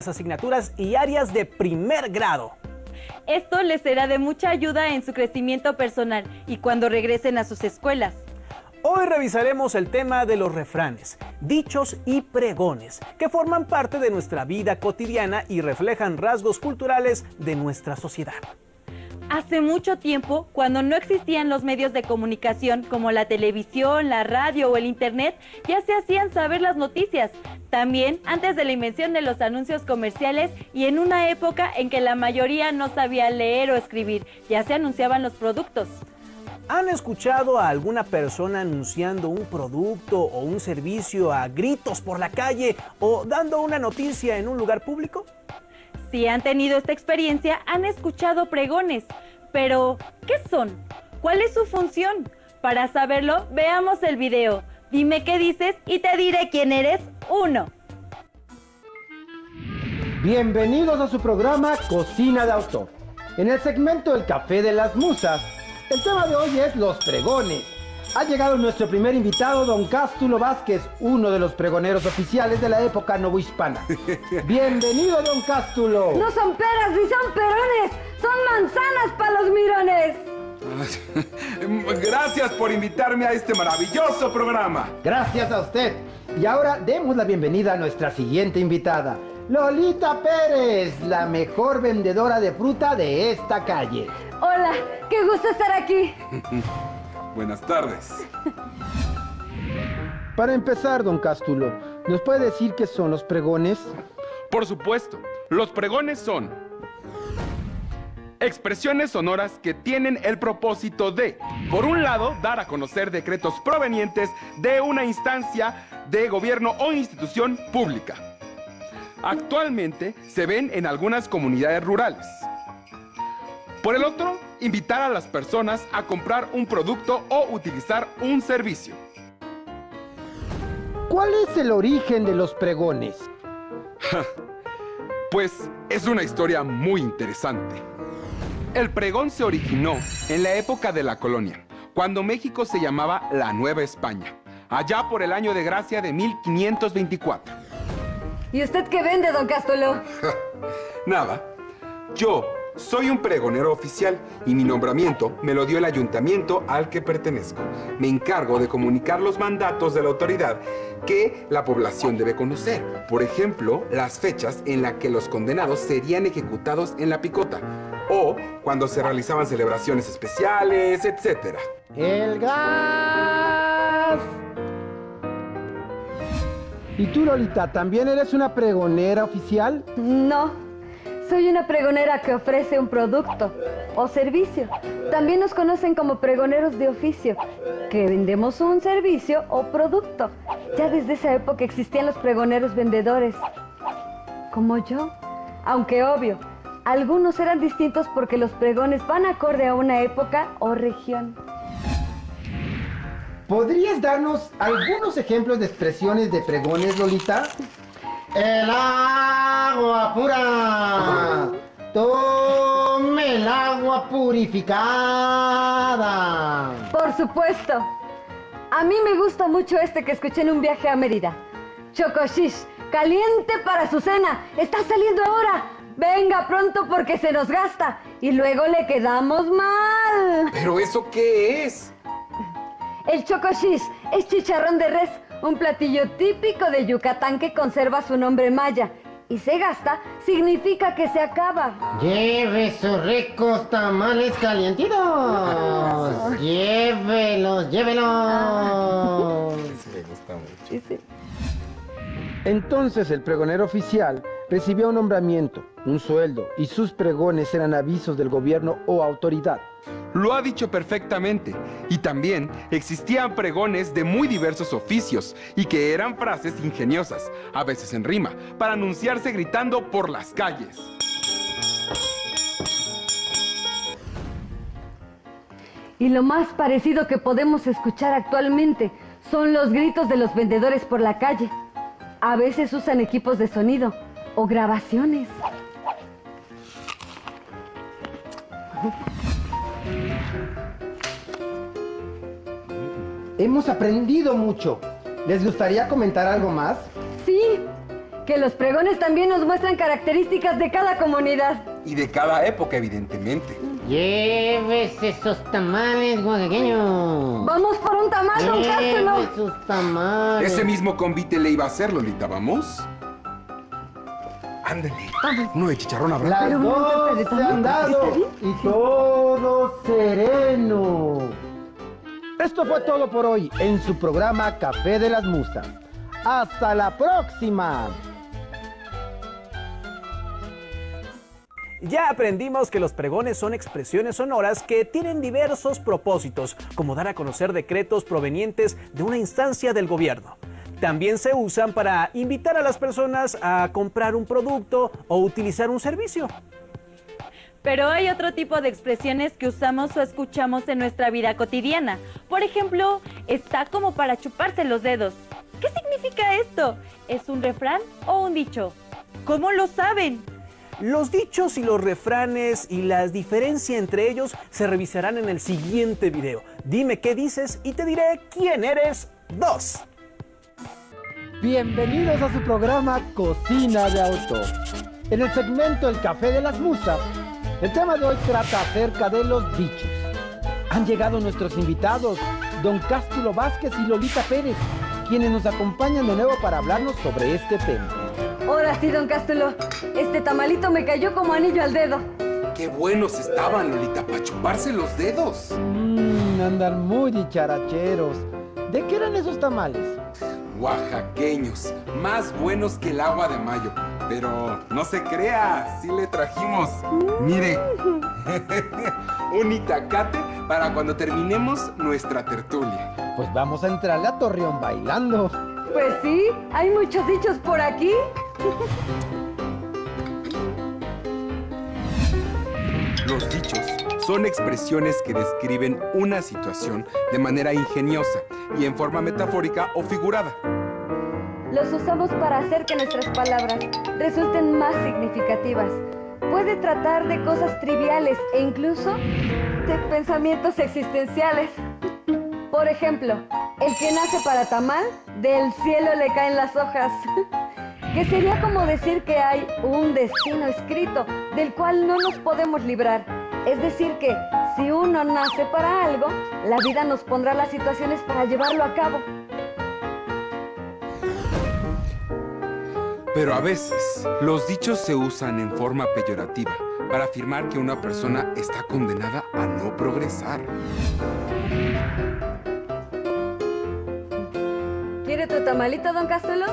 asignaturas y áreas de primer grado. Esto les será de mucha ayuda en su crecimiento personal y cuando regresen a sus escuelas. Hoy revisaremos el tema de los refranes, dichos y pregones, que forman parte de nuestra vida cotidiana y reflejan rasgos culturales de nuestra sociedad. Hace mucho tiempo, cuando no existían los medios de comunicación como la televisión, la radio o el internet, ya se hacían saber las noticias. También antes de la invención de los anuncios comerciales y en una época en que la mayoría no sabía leer o escribir, ya se anunciaban los productos. ¿Han escuchado a alguna persona anunciando un producto o un servicio a gritos por la calle o dando una noticia en un lugar público? Si han tenido esta experiencia, han escuchado pregones. Pero, ¿qué son? ¿Cuál es su función? Para saberlo, veamos el video. Dime qué dices y te diré quién eres. 1. Bienvenidos a su programa Cocina de Autor. En el segmento El Café de las Musas, el tema de hoy es los pregones. Ha llegado nuestro primer invitado, don Cástulo Vázquez, uno de los pregoneros oficiales de la época novohispana. Bienvenido, don Cástulo. No son peras ni son perones, son manzanas para los mirones. Gracias por invitarme a este maravilloso programa. Gracias a usted. Y ahora demos la bienvenida a nuestra siguiente invitada, Lolita Pérez, la mejor vendedora de fruta de esta calle. Hola, qué gusto estar aquí. Buenas tardes. Para empezar, don Cástulo, ¿nos puede decir qué son los pregones? Por supuesto, los pregones son expresiones sonoras que tienen el propósito de, por un lado, dar a conocer decretos provenientes de una instancia de gobierno o institución pública. Actualmente se ven en algunas comunidades rurales. Por el otro, invitar a las personas a comprar un producto o utilizar un servicio. ¿Cuál es el origen de los pregones? Pues es una historia muy interesante. El pregón se originó en la época de la colonia, cuando México se llamaba la Nueva España, allá por el año de gracia de 1524. ¿Y usted qué vende, don Cástulo? Nada, yo soy un pregonero oficial y mi nombramiento me lo dio el ayuntamiento al que pertenezco. Me encargo de comunicar los mandatos de la autoridad que la población debe conocer. Por ejemplo, las fechas en las que los condenados serían ejecutados en la picota o cuando se realizaban celebraciones especiales, etc. ¡El gas! ¿Y tú, Lolita, también eres una pregonera oficial? No. Soy una pregonera que ofrece un producto o servicio. También nos conocen como pregoneros de oficio, que vendemos un servicio o producto. Ya desde esa época existían los pregoneros vendedores, como yo. Aunque obvio, algunos eran distintos porque los pregones van acorde a una época o región. ¿Podrías darnos algunos ejemplos de expresiones de pregones, Lolita? ¡El agua pura! ¡Tome el agua purificada! Por supuesto. A mí me gusta mucho este que escuché en un viaje a Mérida. Chocoshish, caliente para su cena. Está saliendo ahora. Venga pronto porque se nos gasta. Y luego le quedamos mal. ¿Pero eso qué es? El chocoshish es chicharrón de res. Un platillo típico de Yucatán que conserva su nombre maya. Y se gasta significa que se acaba. ¡Lleve sus ricos tamales calientitos! ¡Llévelos, llévelos! Sí, me gusta mucho. Sí, sí. Entonces el pregonero oficial recibía un nombramiento, un sueldo, y sus pregones eran avisos del gobierno o autoridad. Lo ha dicho perfectamente. Y también existían pregones de muy diversos oficios y que eran frases ingeniosas, a veces en rima, para anunciarse gritando por las calles. Y lo más parecido que podemos escuchar actualmente son los gritos de los vendedores por la calle. A veces usan equipos de sonido o grabaciones. Hemos aprendido mucho. ¿Les gustaría comentar algo más? Sí, Que los pregones también nos muestran características de cada comunidad. Y de cada época, evidentemente. Llévese esos tamales oaxaqueños. Vamos por un tamal, don Cástulo. Llévese sus tamales. Ese mismo convite le iba a hacer, Lolita, ¿vamos? Ándale. Uno de chicharrón habrá. Las Pero un montón de 12 han tamales. dado y todo sereno. Esto fue todo por hoy en su programa Café de las Musas. ¡Hasta la próxima! Ya aprendimos que los pregones son expresiones sonoras que tienen diversos propósitos, como dar a conocer decretos provenientes de una instancia del gobierno. También se usan para invitar a las personas a comprar un producto o utilizar un servicio. Pero hay otro tipo de expresiones que usamos o escuchamos en nuestra vida cotidiana. Por ejemplo, está como para chuparse los dedos. ¿Qué significa esto? ¿Es un refrán o un dicho? ¿Cómo lo saben? Los dichos y los refranes y la diferencia entre ellos se revisarán en el siguiente video. Dime qué dices y te diré quién eres 2. Bienvenidos a su programa Cocina de Autor. En el segmento El Café de las Musas, el tema de hoy trata acerca de los dichos. Han llegado nuestros invitados, don Cástulo Vázquez y Lolita Pérez, quienes nos acompañan de nuevo para hablarnos sobre este tema. Ahora sí, don Cástulo. Este tamalito me cayó como anillo al dedo. ¡Qué buenos estaban, Lolita, para chuparse los dedos! Andan muy dicharacheros. ¿De qué eran esos tamales? Oaxaqueños, más buenos que el agua de mayo. Pero no se crea, sí le trajimos. Mire, un itacate para cuando terminemos nuestra tertulia. Pues vamos a entrarle a Torreón bailando. Pues sí, hay muchos dichos por aquí. Los dichos son expresiones que describen una situación de manera ingeniosa y en forma metafórica o figurada. Los usamos para hacer que nuestras palabras resulten más significativas. Puede tratar de cosas triviales e incluso de pensamientos existenciales. Por ejemplo, el que nace para tamal, del cielo le caen las hojas. Que sería como decir que hay un destino escrito del cual no nos podemos librar. Es decir que si uno nace para algo, la vida nos pondrá las situaciones para llevarlo a cabo. Pero a veces, los dichos se usan en forma peyorativa para afirmar que una persona está condenada a no progresar. ¿Quiere tu tamalito, don Cástulo?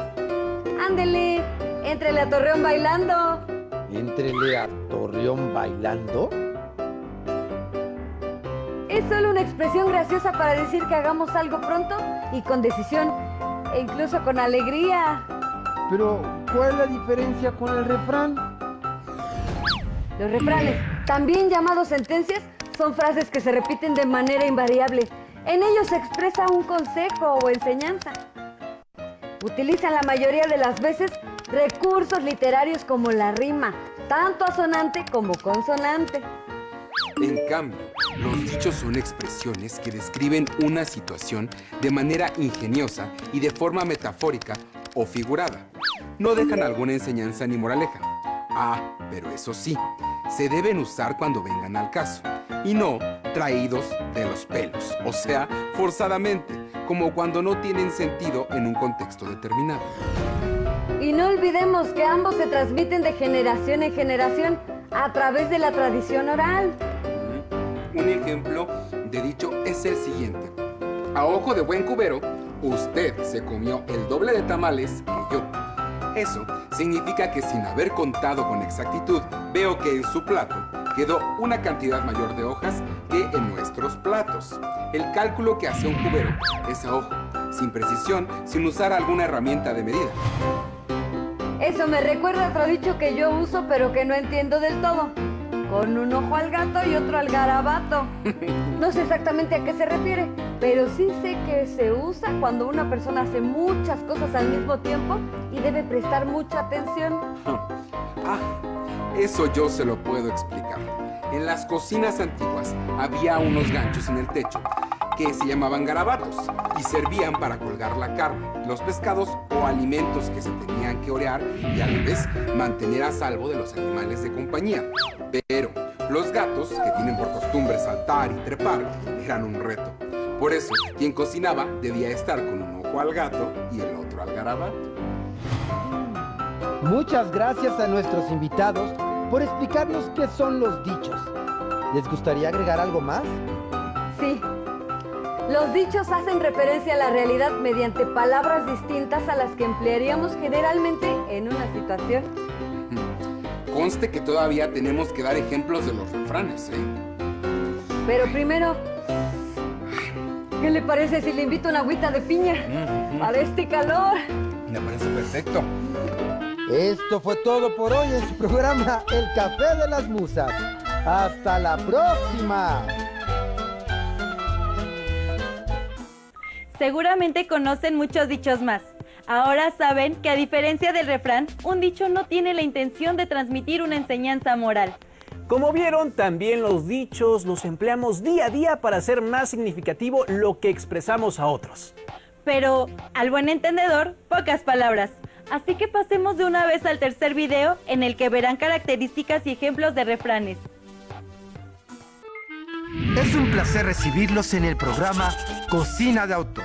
Ándele, éntrele a Torreón bailando. ¿Éntrele a Torreón bailando? Es solo una expresión graciosa para decir que hagamos algo pronto y con decisión, e incluso con alegría. Pero, ¿cuál es la diferencia con el refrán? Los refranes, también llamados sentencias, son frases que se repiten de manera invariable. En ellos se expresa un consejo o enseñanza. Utilizan la mayoría de las veces recursos literarios como la rima, tanto asonante como consonante. En cambio, los dichos son expresiones que describen una situación de manera ingeniosa y de forma metafórica o figurada. No dejan alguna enseñanza ni moraleja. Pero eso sí, se deben usar cuando vengan al caso, y no traídos de los pelos, o sea, forzadamente, como cuando no tienen sentido en un contexto determinado. Y no olvidemos que ambos se transmiten de generación en generación a través de la tradición oral. Un ejemplo de dicho es el siguiente. A ojo de buen cubero, usted se comió el doble de tamales que yo. Eso significa que sin haber contado con exactitud, veo que en su plato quedó una cantidad mayor de hojas que en nuestros platos. El cálculo que hace un cubero es a ojo, sin precisión, sin usar alguna herramienta de medida. Eso me recuerda a otro dicho que yo uso pero que no entiendo del todo. Con un ojo al gato y otro al garabato. No sé exactamente a qué se refiere, pero sí sé que se usa cuando una persona hace muchas cosas al mismo tiempo y debe prestar mucha atención. Eso yo se lo puedo explicar. En las cocinas antiguas había unos ganchos en el techo que se llamaban garabatos y servían para colgar la carne, los pescados o alimentos que se tenían que orear y a la vez mantener a salvo de los animales de compañía. Pero los gatos, que tienen por costumbre saltar y trepar, eran un reto. Por eso, quien cocinaba debía estar con un ojo al gato y el otro al garabato. Muchas gracias a nuestros invitados por explicarnos qué son los dichos. ¿Les gustaría agregar algo más? Sí. Los dichos hacen referencia a la realidad mediante palabras distintas a las que emplearíamos generalmente en una situación. Conste que todavía tenemos que dar ejemplos de los refranes, ¿eh? Pero primero, ¿qué le parece si le invito una agüita de piña para este calor? Me parece perfecto. Esto fue todo por hoy en su programa El Café de las Musas. ¡Hasta la próxima! Seguramente conocen muchos dichos más. Ahora saben que a diferencia del refrán, un dicho no tiene la intención de transmitir una enseñanza moral. Como vieron, también los dichos los empleamos día a día para hacer más significativo lo que expresamos a otros. Pero, al buen entendedor, pocas palabras. Así que pasemos de una vez al tercer video en el que verán características y ejemplos de refranes. Es un placer recibirlos en el programa Cocina de Autor,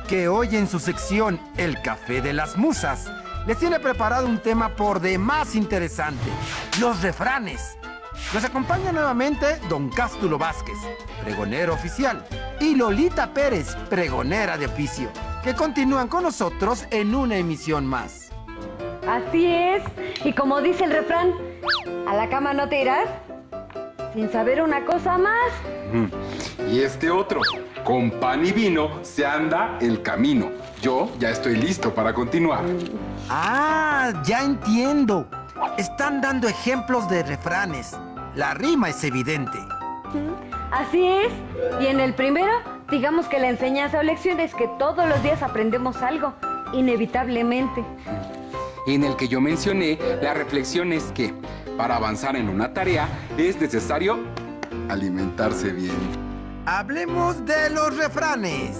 que hoy en su sección El Café de las Musas les tiene preparado un tema por demás interesante: los refranes. Nos acompaña nuevamente Don Cástulo Vázquez, pregonero oficial, y Lolita Pérez, pregonera de oficio, que continúan con nosotros en una emisión más. Así es. Y como dice el refrán, ¿a la cama no te irás sin saber una cosa más? Y este otro, con pan y vino se anda el camino. Yo ya estoy listo para continuar. Ah, ya entiendo. Están dando ejemplos de refranes. La rima es evidente. Así es. Y en el primero, digamos que la enseñanza o lección es que todos los días aprendemos algo, inevitablemente. En el que yo mencioné, la reflexión es que para avanzar en una tarea es necesario alimentarse bien. Hablemos de los refranes.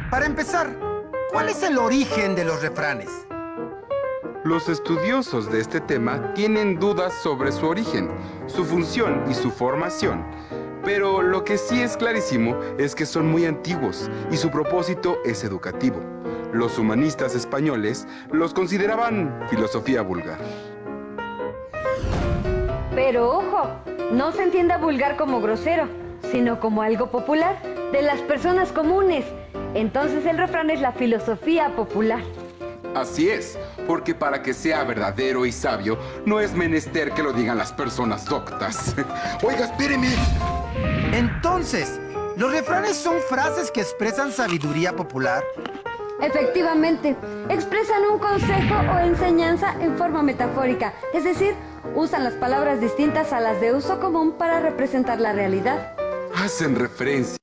Para empezar, ¿cuál es el origen de los refranes? Los estudiosos de este tema tienen dudas sobre su origen, su función y su formación. Pero lo que sí es clarísimo es que son muy antiguos y su propósito es educativo. Los humanistas españoles los consideraban filosofía vulgar. Pero ojo, no se entienda vulgar como grosero, sino como algo popular, de las personas comunes. Entonces el refrán es la filosofía popular. Así es, porque para que sea verdadero y sabio, no es menester que lo digan las personas doctas. Oiga, espéreme. Entonces, ¿los refranes son frases que expresan sabiduría popular? Efectivamente, expresan un consejo o enseñanza en forma metafórica, es decir, usan las palabras distintas a las de uso común para representar la realidad. Hacen referencia.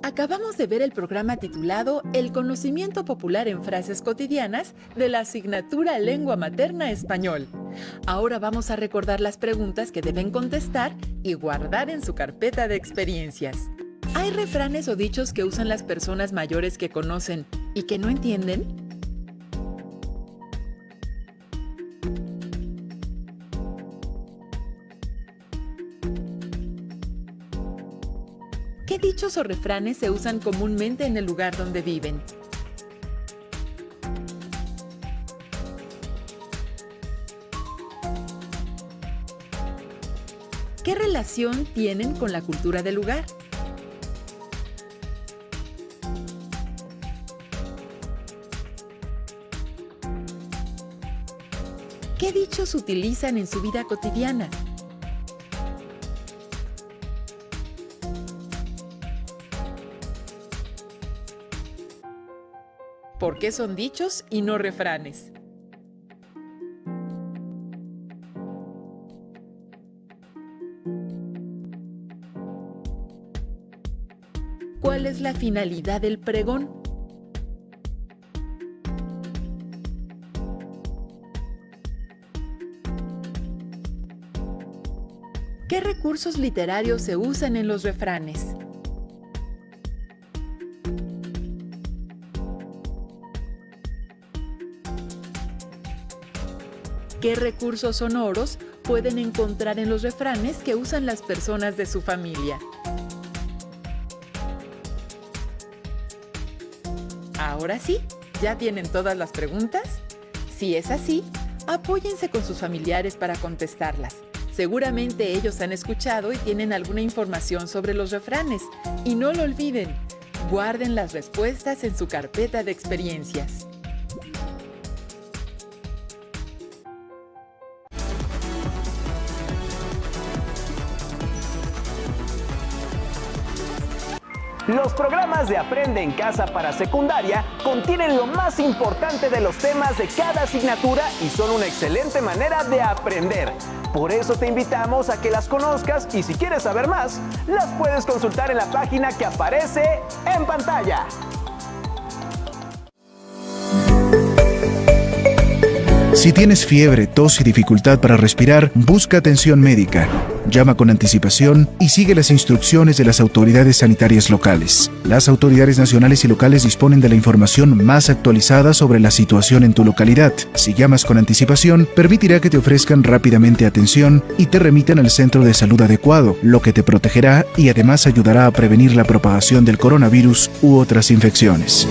Acabamos de ver el programa titulado El conocimiento popular en frases cotidianas de la asignatura Lengua Materna Español. Ahora vamos a recordar las preguntas que deben contestar y guardar en su carpeta de experiencias. ¿Hay refranes o dichos que usan las personas mayores que conocen y que no entienden? ¿Qué dichos o refranes se usan comúnmente en el lugar donde viven? ¿Qué relación tienen con la cultura del lugar? ¿Qué dichos utilizan en su vida cotidiana? ¿Por qué son dichos y no refranes? ¿Cuál es la finalidad del pregón? ¿Qué recursos literarios se usan en los refranes? ¿Qué recursos sonoros pueden encontrar en los refranes que usan las personas de su familia? Ahora sí, ¿ya tienen todas las preguntas? Si es así, apóyense con sus familiares para contestarlas. Seguramente ellos han escuchado y tienen alguna información sobre los refranes. Y no lo olviden, guarden las respuestas en su carpeta de experiencias. Los programas de Aprende en Casa para secundaria contienen lo más importante de los temas de cada asignatura y son una excelente manera de aprender. Por eso te invitamos a que las conozcas y si quieres saber más, las puedes consultar en la página que aparece en pantalla. Si tienes fiebre, tos y dificultad para respirar, busca atención médica. Llama con anticipación y sigue las instrucciones de las autoridades sanitarias locales. Las autoridades nacionales y locales disponen de la información más actualizada sobre la situación en tu localidad. Si llamas con anticipación, permitirá que te ofrezcan rápidamente atención y te remitan al centro de salud adecuado, lo que te protegerá y además ayudará a prevenir la propagación del coronavirus u otras infecciones.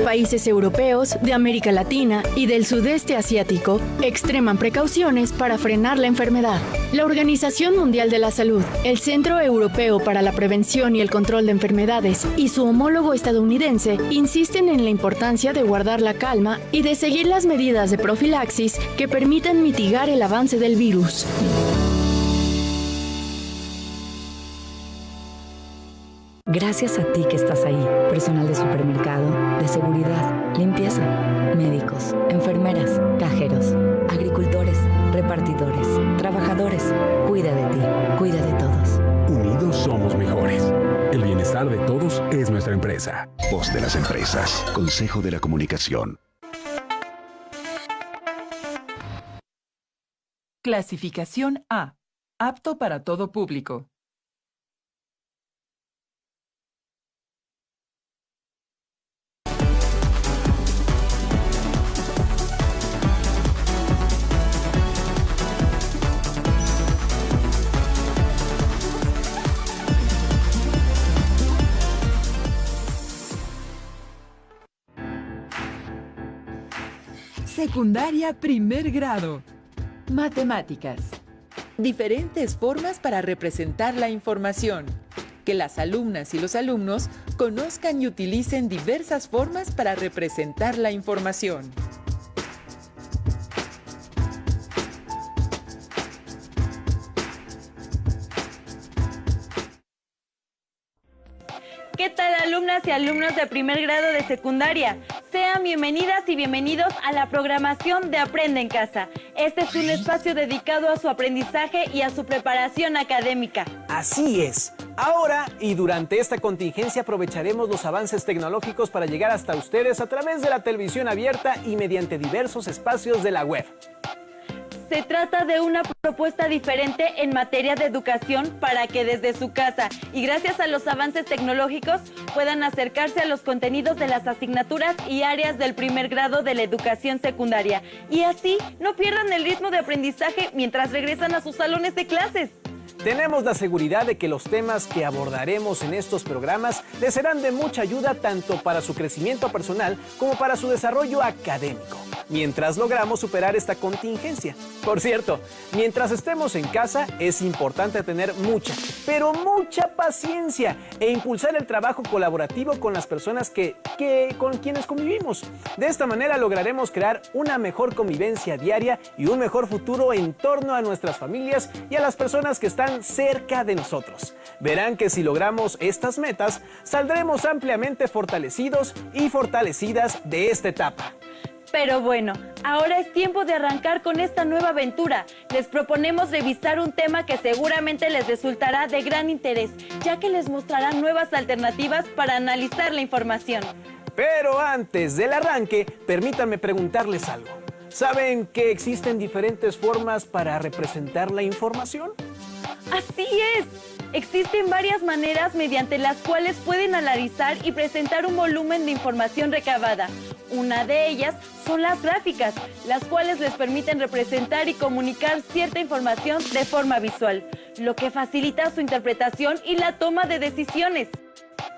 Países europeos, de América Latina y del sudeste asiático extreman precauciones para frenar la enfermedad. La Organización Mundial de la Salud, el Centro Europeo para la Prevención y el Control de Enfermedades y su homólogo estadounidense insisten en la importancia de guardar la calma y de seguir las medidas de profilaxis que permitan mitigar el avance del virus. Gracias a ti que estás ahí, personal de supermercado, de seguridad, limpieza, médicos, enfermeras, cajeros, agricultores, repartidores, trabajadores. Cuida de ti, cuida de todos. Unidos somos mejores. El bienestar de todos es nuestra empresa. Voz de las empresas. Consejo de la Comunicación. Clasificación A. Apto para todo público. Secundaria primer grado. Matemáticas. Diferentes formas para representar la información. Que las alumnas y los alumnos conozcan y utilicen diversas formas para representar la información. ¿Qué tal, alumnas y alumnos de primer grado de secundaria? Sean bienvenidas y bienvenidos a la programación de Aprende en Casa. Este es un espacio dedicado a su aprendizaje y a su preparación académica. Así es. Ahora y durante esta contingencia aprovecharemos los avances tecnológicos para llegar hasta ustedes a través de la televisión abierta y mediante diversos espacios de la web. Se trata de una propuesta diferente en materia de educación para que desde su casa y gracias a los avances tecnológicos puedan acercarse a los contenidos de las asignaturas y áreas del primer grado de la educación secundaria y así no pierdan el ritmo de aprendizaje mientras regresan a sus salones de clases. Tenemos la seguridad de que los temas que abordaremos en estos programas les serán de mucha ayuda tanto para su crecimiento personal como para su desarrollo académico, mientras logramos superar esta contingencia. Por cierto, mientras estemos en casa es importante tener mucha, pero mucha paciencia e impulsar el trabajo colaborativo con las personas con quienes convivimos. De esta manera lograremos crear una mejor convivencia diaria y un mejor futuro en torno a nuestras familias y a las personas que están cerca de nosotros. Verán que si logramos estas metas, saldremos ampliamente fortalecidos y fortalecidas de esta etapa. Pero bueno, Ahora es tiempo de arrancar con esta nueva aventura. Les proponemos revisar un tema que seguramente les resultará de gran interés, ya que les mostrará nuevas alternativas para analizar la información. Pero antes del arranque, permítanme preguntarles algo. ¿Saben que existen diferentes formas para representar la información? ¡Así es! Existen varias maneras mediante las cuales pueden analizar y presentar un volumen de información recabada. Una de ellas son las gráficas, las cuales les permiten representar y comunicar cierta información de forma visual, lo que facilita su interpretación y la toma de decisiones.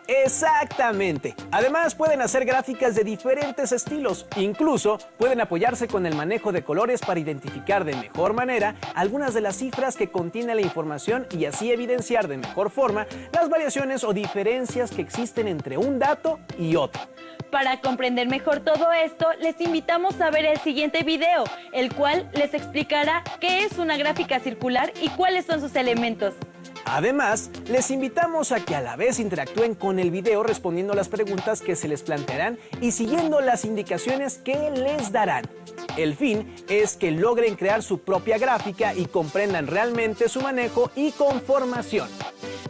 Exactamente. Además, pueden hacer gráficas de diferentes estilos. Incluso pueden apoyarse con el manejo de colores para identificar de mejor manera algunas de las cifras que contiene la información y así evidenciar de mejor forma las variaciones o diferencias que existen entre un dato y otro. Para comprender mejor todo esto, les invitamos a ver el siguiente video, el cual les explicará qué es una gráfica circular y cuáles son sus elementos. Además, les invitamos a que a la vez interactúen con el video respondiendo las preguntas que se les plantearán y siguiendo las indicaciones que les darán. El fin es que logren crear su propia gráfica y comprendan realmente su manejo y conformación.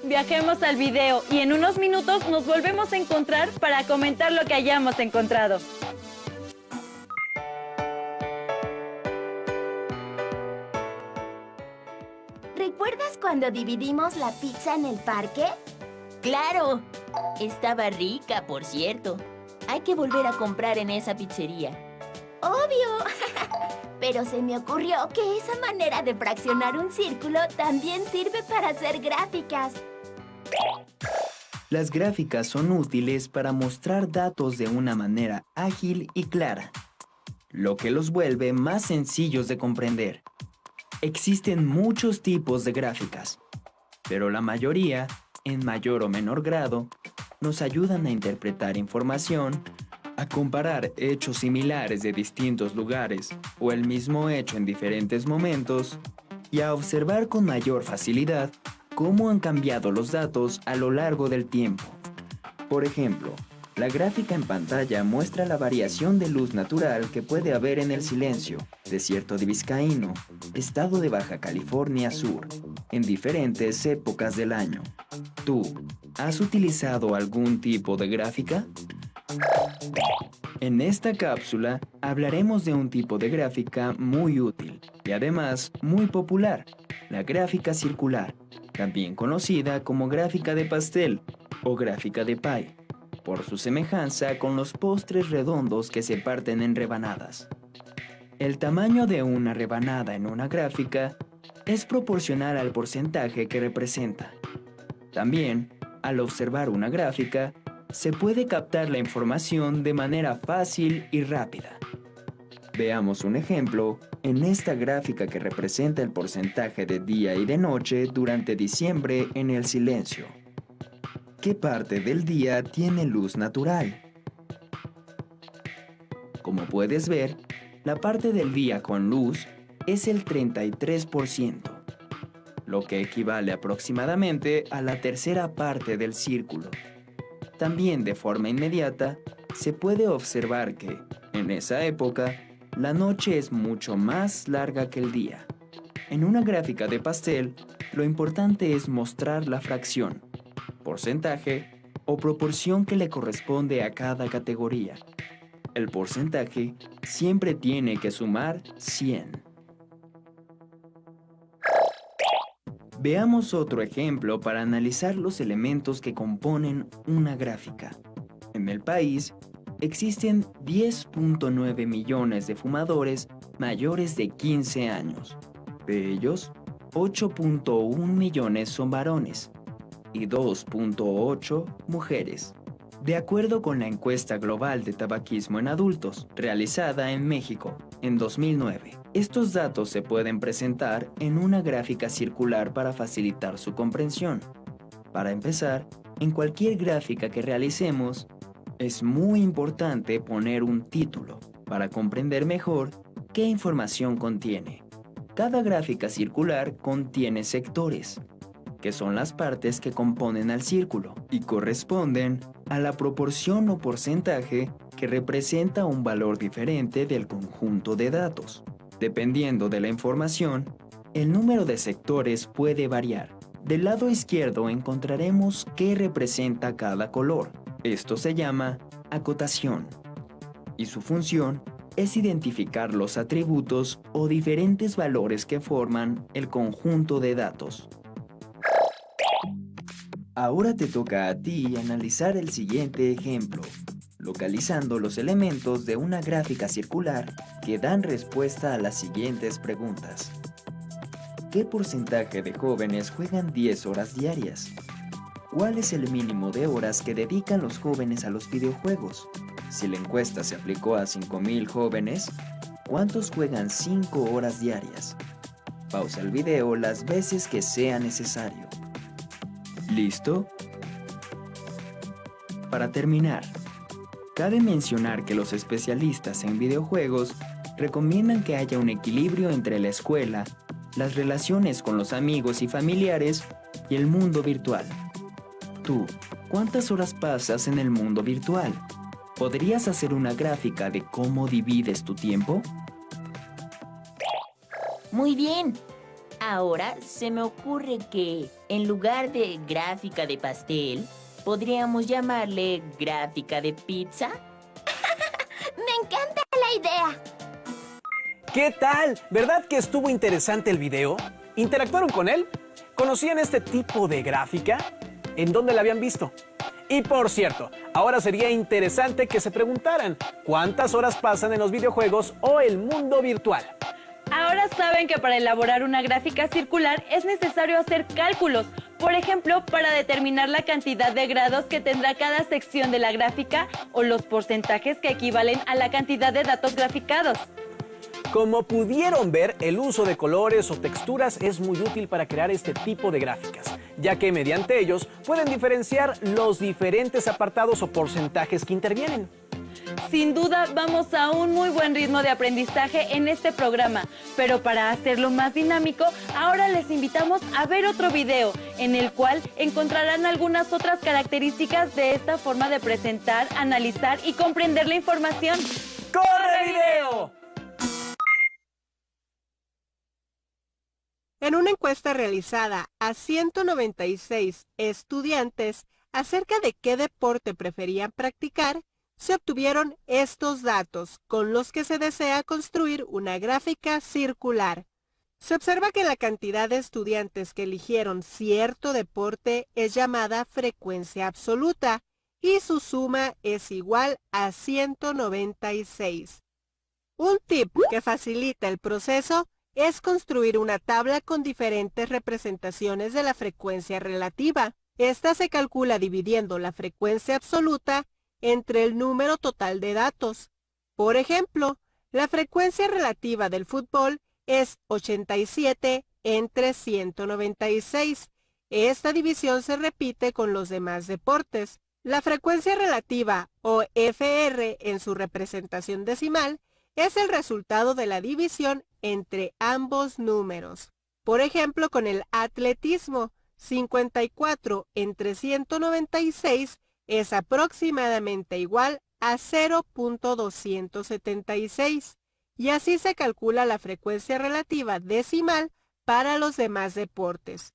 Viajemos al video y en unos minutos nos volvemos a encontrar para comentar lo que hayamos encontrado. ¿Recuerdas cuando dividimos la pizza en el parque? ¡Claro! Estaba rica, por cierto. Hay que volver a comprar en esa pizzería. ¡Obvio! Pero se me ocurrió que esa manera de fraccionar un círculo también sirve para hacer gráficas. Las gráficas son útiles para mostrar datos de una manera ágil y clara, lo que los vuelve más sencillos de comprender. Existen muchos tipos de gráficas, pero la mayoría, en mayor o menor grado, nos ayudan a interpretar información, a comparar hechos similares de distintos lugares o el mismo hecho en diferentes momentos y a observar con mayor facilidad cómo han cambiado los datos a lo largo del tiempo. Por ejemplo, la gráfica en pantalla muestra la variación de luz natural que puede haber en el silencio, desierto de Vizcaíno, estado de Baja California Sur, en diferentes épocas del año. ¿Tú has utilizado algún tipo de gráfica? En esta cápsula hablaremos de un tipo de gráfica muy útil y además muy popular, la gráfica circular, también conocida como gráfica de pastel o gráfica de pie, por su semejanza con los postres redondos que se parten en rebanadas. El tamaño de una rebanada en una gráfica es proporcional al porcentaje que representa. También, al observar una gráfica, se puede captar la información de manera fácil y rápida. Veamos un ejemplo en esta gráfica que representa el porcentaje de día y de noche durante diciembre en el silencio. ¿Qué parte del día tiene luz natural? Como puedes ver, la parte del día con luz es el 33%, lo que equivale aproximadamente a la tercera parte del círculo. También de forma inmediata, se puede observar que, en esa época, la noche es mucho más larga que el día. En una gráfica de pastel, lo importante es mostrar la fracción, porcentaje o proporción que le corresponde a cada categoría. El porcentaje siempre tiene que sumar 100. Veamos otro ejemplo para analizar los elementos que componen una gráfica. En el país, existen 10.9 millones de fumadores mayores de 15 años. De ellos, 8.1 millones son varones y 2.8 mujeres. De acuerdo con la encuesta global de tabaquismo en adultos, realizada en México en 2009, estos datos se pueden presentar en una gráfica circular para facilitar su comprensión. Para empezar, en cualquier gráfica que realicemos, es muy importante poner un título para comprender mejor qué información contiene. Cada gráfica circular contiene sectores, que son las partes que componen al círculo y corresponden a la proporción o porcentaje que representa un valor diferente del conjunto de datos. Dependiendo de la información, el número de sectores puede variar. Del lado izquierdo encontraremos qué representa cada color. Esto se llama acotación. Y su función es identificar los atributos o diferentes valores que forman el conjunto de datos. Ahora te toca a ti analizar el siguiente ejemplo, localizando los elementos de una gráfica circular que dan respuesta a las siguientes preguntas. ¿Qué porcentaje de jóvenes juegan 10 horas diarias? ¿Cuál es el mínimo de horas que dedican los jóvenes a los videojuegos? Si la encuesta se aplicó a 5,000 jóvenes, ¿cuántos juegan 5 horas diarias? Pausa el video las veces que sea necesario. ¿Listo? Para terminar, cabe mencionar que los especialistas en videojuegos recomiendan que haya un equilibrio entre la escuela, las relaciones con los amigos y familiares y el mundo virtual. Tú, ¿cuántas horas pasas en el mundo virtual? ¿Podrías hacer una gráfica de cómo divides tu tiempo? Muy bien. Ahora se me ocurre que, en lugar de gráfica de pastel, podríamos llamarle gráfica de pizza. ¡Me encanta la idea! ¿Qué tal? ¿Verdad que estuvo interesante el video? ¿Interactuaron con él? ¿Conocían este tipo de gráfica? ¿En dónde la habían visto? Y por cierto, ahora sería interesante que se preguntaran ¿cuántas horas pasan en los videojuegos o el mundo virtual? Ahora saben que para elaborar una gráfica circular es necesario hacer cálculos. Por ejemplo, para determinar la cantidad de grados que tendrá cada sección de la gráfica o los porcentajes que equivalen a la cantidad de datos graficados. Como pudieron ver, el uso de colores o texturas es muy útil para crear este tipo de gráficas, ya que mediante ellos pueden diferenciar los diferentes apartados o porcentajes que intervienen. Sin duda, vamos a un muy buen ritmo de aprendizaje en este programa, pero para hacerlo más dinámico, ahora les invitamos a ver otro video, en el cual encontrarán algunas otras características de esta forma de presentar, analizar y comprender la información. ¡Corre video! En una encuesta realizada a 196 estudiantes acerca de qué deporte preferían practicar, se obtuvieron estos datos, con los que se desea construir una gráfica circular. Se observa que la cantidad de estudiantes que eligieron cierto deporte es llamada frecuencia absoluta y su suma es igual a 196. Un tip que facilita el proceso es construir una tabla con diferentes representaciones de la frecuencia relativa. Esta se calcula dividiendo la frecuencia absoluta entre el número total de datos. Por ejemplo, la frecuencia relativa del fútbol es 87 entre 196. Esta división se repite con los demás deportes. La frecuencia relativa, o FR en su representación decimal, es el resultado de la división entre ambos números. Por ejemplo, con el atletismo, 54 entre 196 es aproximadamente igual a 0.276, y así se calcula la frecuencia relativa decimal para los demás deportes.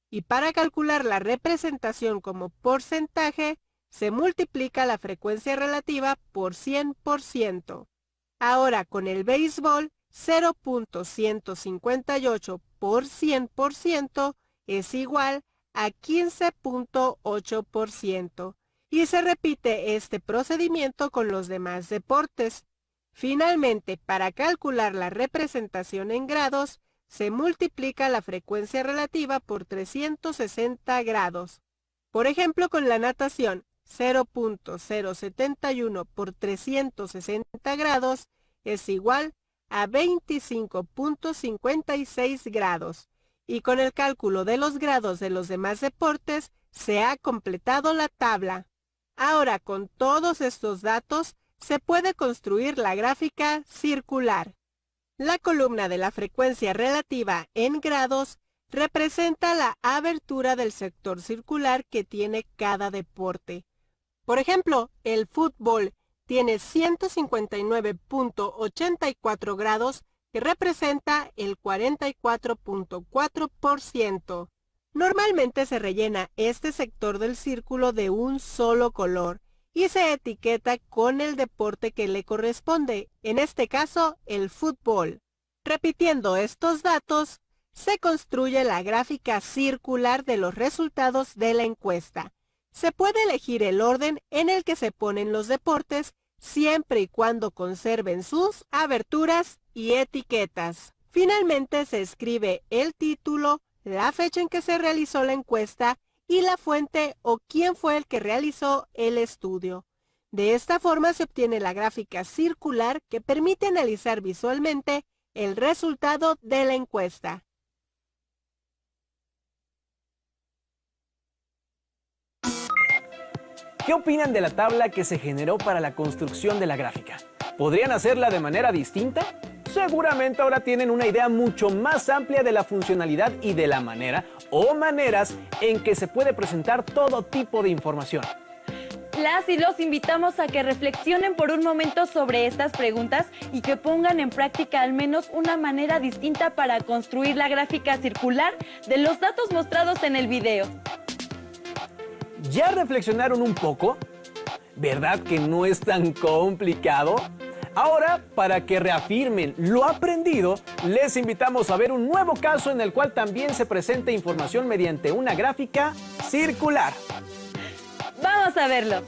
Y para calcular la representación como porcentaje, se multiplica la frecuencia relativa por 100%. Ahora, con el béisbol, 0.158 por 100% es igual a 15.8%. Y se repite este procedimiento con los demás deportes. Finalmente, para calcular la representación en grados, se multiplica la frecuencia relativa por 360 grados. Por ejemplo, con la natación, 0.071 por 360 grados es igual a 25.56 grados. Y con el cálculo de los grados de los demás deportes, se ha completado la tabla. Ahora, con todos estos datos, se puede construir la gráfica circular. La columna de la frecuencia relativa en grados representa la abertura del sector circular que tiene cada deporte. Por ejemplo, el fútbol tiene 159.84 grados, que representa el 44.4%. Normalmente se rellena este sector del círculo de un solo color y se etiqueta con el deporte que le corresponde, en este caso el fútbol. Repitiendo estos datos, se construye la gráfica circular de los resultados de la encuesta. Se puede elegir el orden en el que se ponen los deportes, siempre y cuando conserven sus aberturas y etiquetas. Finalmente se escribe el título, la fecha en que se realizó la encuesta y la fuente o quién fue el que realizó el estudio. De esta forma se obtiene la gráfica circular que permite analizar visualmente el resultado de la encuesta. ¿Qué opinan de la tabla que se generó para la construcción de la gráfica? ¿Podrían hacerla de manera distinta? Seguramente ahora tienen una idea mucho más amplia de la funcionalidad y de la manera o maneras en que se puede presentar todo tipo de información. Las y los invitamos a que reflexionen por un momento sobre estas preguntas y que pongan en práctica al menos una manera distinta para construir la gráfica circular de los datos mostrados en el video. ¿Ya reflexionaron un poco? ¿Verdad que no es tan complicado? Ahora, para que reafirmen lo aprendido, les invitamos a ver un nuevo caso en el cual también se presenta información mediante una gráfica circular. ¡Vamos a verlo!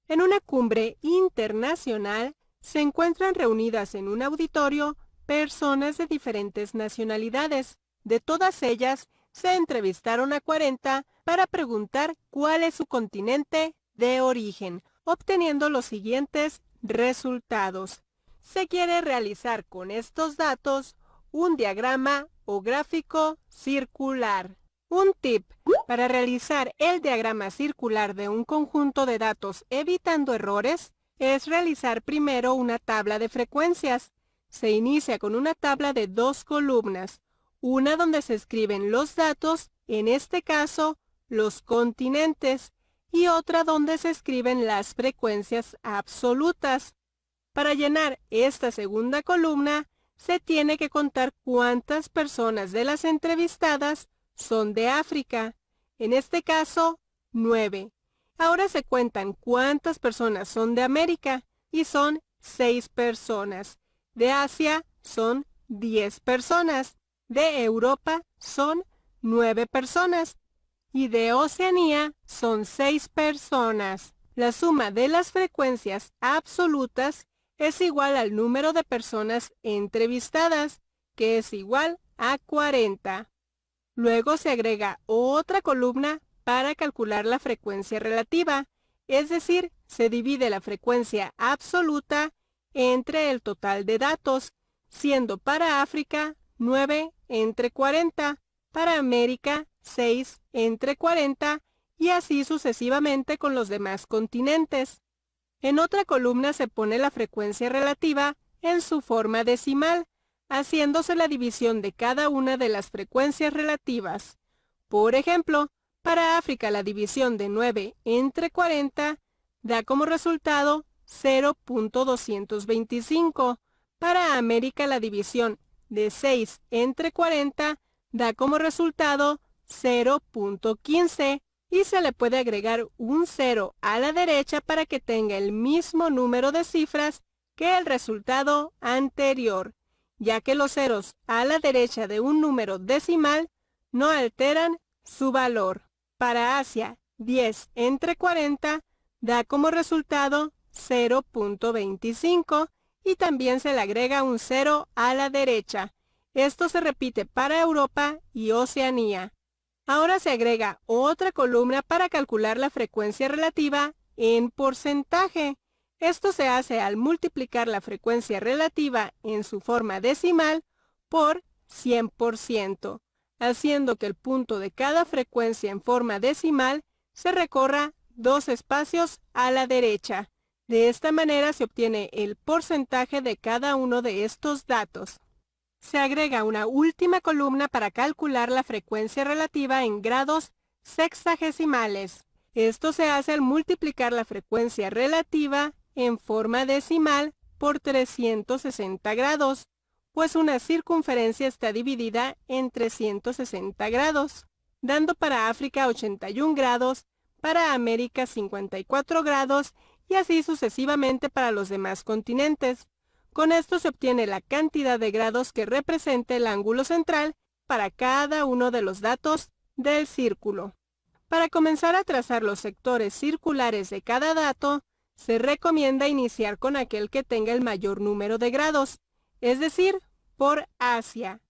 En una cumbre internacional se encuentran reunidas en un auditorio personas de diferentes nacionalidades. De todas ellas, se entrevistaron a 40 para preguntar cuál es su continente de origen, obteniendo los siguientes resultados. Se quiere realizar con estos datos un diagrama o gráfico circular. Un tip para realizar el diagrama circular de un conjunto de datos evitando errores es realizar primero una tabla de frecuencias. Se inicia con una tabla de 2 columnas, una donde se escriben los datos, en este caso los continentes, y otra donde se escriben las frecuencias absolutas. Para llenar esta segunda columna, se tiene que contar cuántas personas de las entrevistadas son de África, en este caso 9. Ahora se cuentan cuántas personas son de América y son 6 personas. De Asia son 10 personas. De Europa son 9 personas. Y de Oceanía son 6 personas. La suma de las frecuencias absolutas es igual al número de personas entrevistadas, que es igual a 40. Luego se agrega otra columna para calcular la frecuencia relativa, es decir, se divide la frecuencia absoluta entre el total de datos, siendo para África 9 entre 40, para América 6 entre 40 y así sucesivamente con los demás continentes. En otra columna se pone la frecuencia relativa en su forma decimal, haciéndose la división de cada una de las frecuencias relativas. Por ejemplo, para África la división de 9 entre 40 da como resultado 0.225. Para América la división de 6 entre 40 da como resultado 0.15 y se le puede agregar un 0 a la derecha para que tenga el mismo número de cifras que el resultado anterior, ya que los ceros a la derecha de un número decimal no alteran su valor. Para Asia, 10 entre 40 da como resultado 0.25 y también se le agrega un 0 a la derecha. Esto se repite para Europa y Oceanía. Ahora se agrega otra columna para calcular la frecuencia relativa en porcentaje. Esto se hace al multiplicar la frecuencia relativa en su forma decimal por 100%, haciendo que el punto de cada frecuencia en forma decimal se recorra 2 espacios a la derecha. De esta manera se obtiene el porcentaje de cada uno de estos datos. Se agrega una última columna para calcular la frecuencia relativa en grados sexagesimales. Esto se hace al multiplicar la frecuencia relativa en forma decimal por 360 grados, pues una circunferencia está dividida en 360 grados, dando para África 81 grados, para América 54 grados y así sucesivamente para los demás continentes. Con esto se obtiene la cantidad de grados que representa el ángulo central para cada uno de los datos del círculo. Para comenzar a trazar los sectores circulares de cada dato, se recomienda iniciar con aquel que tenga el mayor número de grados, es decir, por Asia.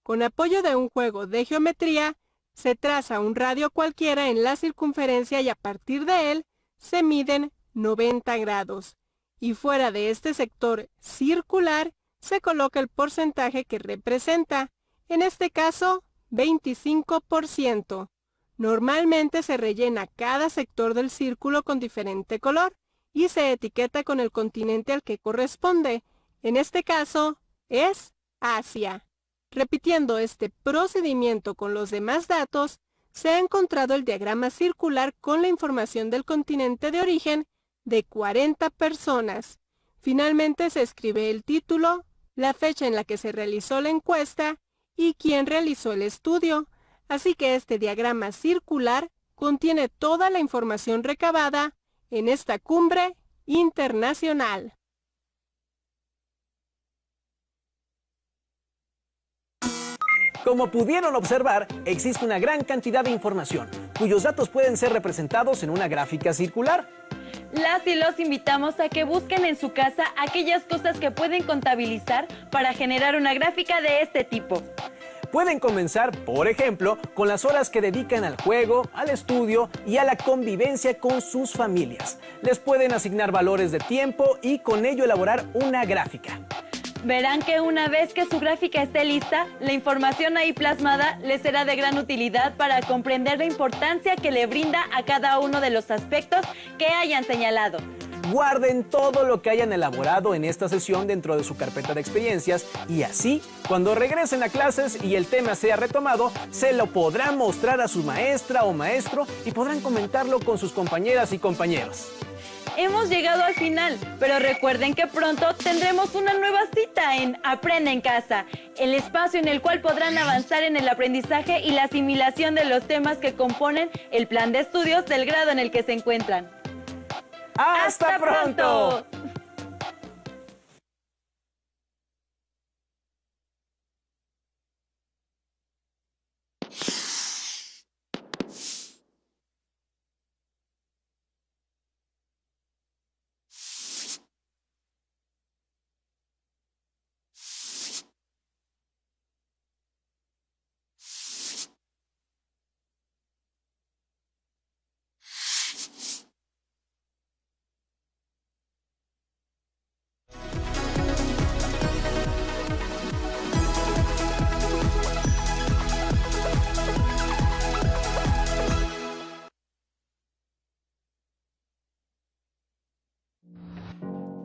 Con apoyo de un juego de geometría, se traza un radio cualquiera en la circunferencia y a partir de él se miden 90 grados. Y fuera de este sector circular se coloca el porcentaje que representa, en este caso 25%. Normalmente se rellena cada sector del círculo con diferente color y se etiqueta con el continente al que corresponde. En este caso es Asia. Repitiendo este procedimiento con los demás datos, se ha encontrado el diagrama circular con la información del continente de origen de 40 personas. Finalmente se escribe el título, la fecha en la que se realizó la encuesta y quién realizó el estudio. Así que este diagrama circular contiene toda la información recabada en esta cumbre internacional. Como pudieron observar, existe una gran cantidad de información, cuyos datos pueden ser representados en una gráfica circular. Las y los invitamos a que busquen en su casa aquellas cosas que pueden contabilizar para generar una gráfica de este tipo. Pueden comenzar, por ejemplo, con las horas que dedican al juego, al estudio y a la convivencia con sus familias. Les pueden asignar valores de tiempo y con ello elaborar una gráfica. Verán que una vez que su gráfica esté lista, la información ahí plasmada les será de gran utilidad para comprender la importancia que le brinda a cada uno de los aspectos que hayan señalado. Guarden todo lo que hayan elaborado en esta sesión dentro de su carpeta de experiencias y así, cuando regresen a clases y el tema sea retomado, se lo podrán mostrar a su maestra o maestro y podrán comentarlo con sus compañeras y compañeros. Hemos llegado al final, pero recuerden que pronto tendremos una nueva cita en Aprende en Casa, el espacio en el cual podrán avanzar en el aprendizaje y la asimilación de los temas que componen el plan de estudios del grado en el que se encuentran. ¡Hasta pronto!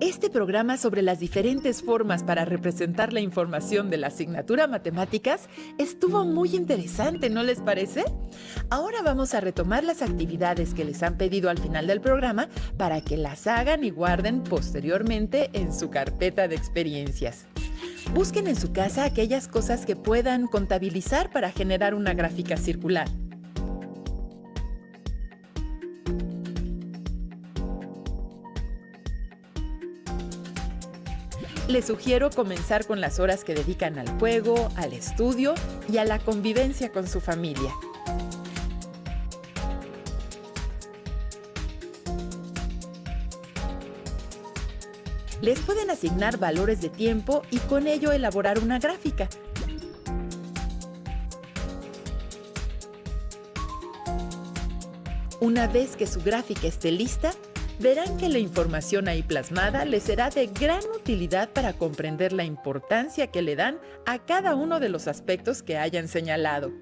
Este programa sobre las diferentes formas para representar la información de la asignatura Matemáticas estuvo muy interesante, ¿no les parece? Ahora vamos a retomar las actividades que les han pedido al final del programa para que las hagan y guarden posteriormente en su carpeta de experiencias. Busquen en su casa aquellas cosas que puedan contabilizar para generar una gráfica circular. Les sugiero comenzar con las horas que dedican al juego, al estudio y a la convivencia con su familia. Les pueden asignar valores de tiempo y con ello elaborar una gráfica. Una vez que su gráfica esté lista, verán que la información ahí plasmada les será de gran utilidad para comprender la importancia que le dan a cada uno de los aspectos que hayan señalado.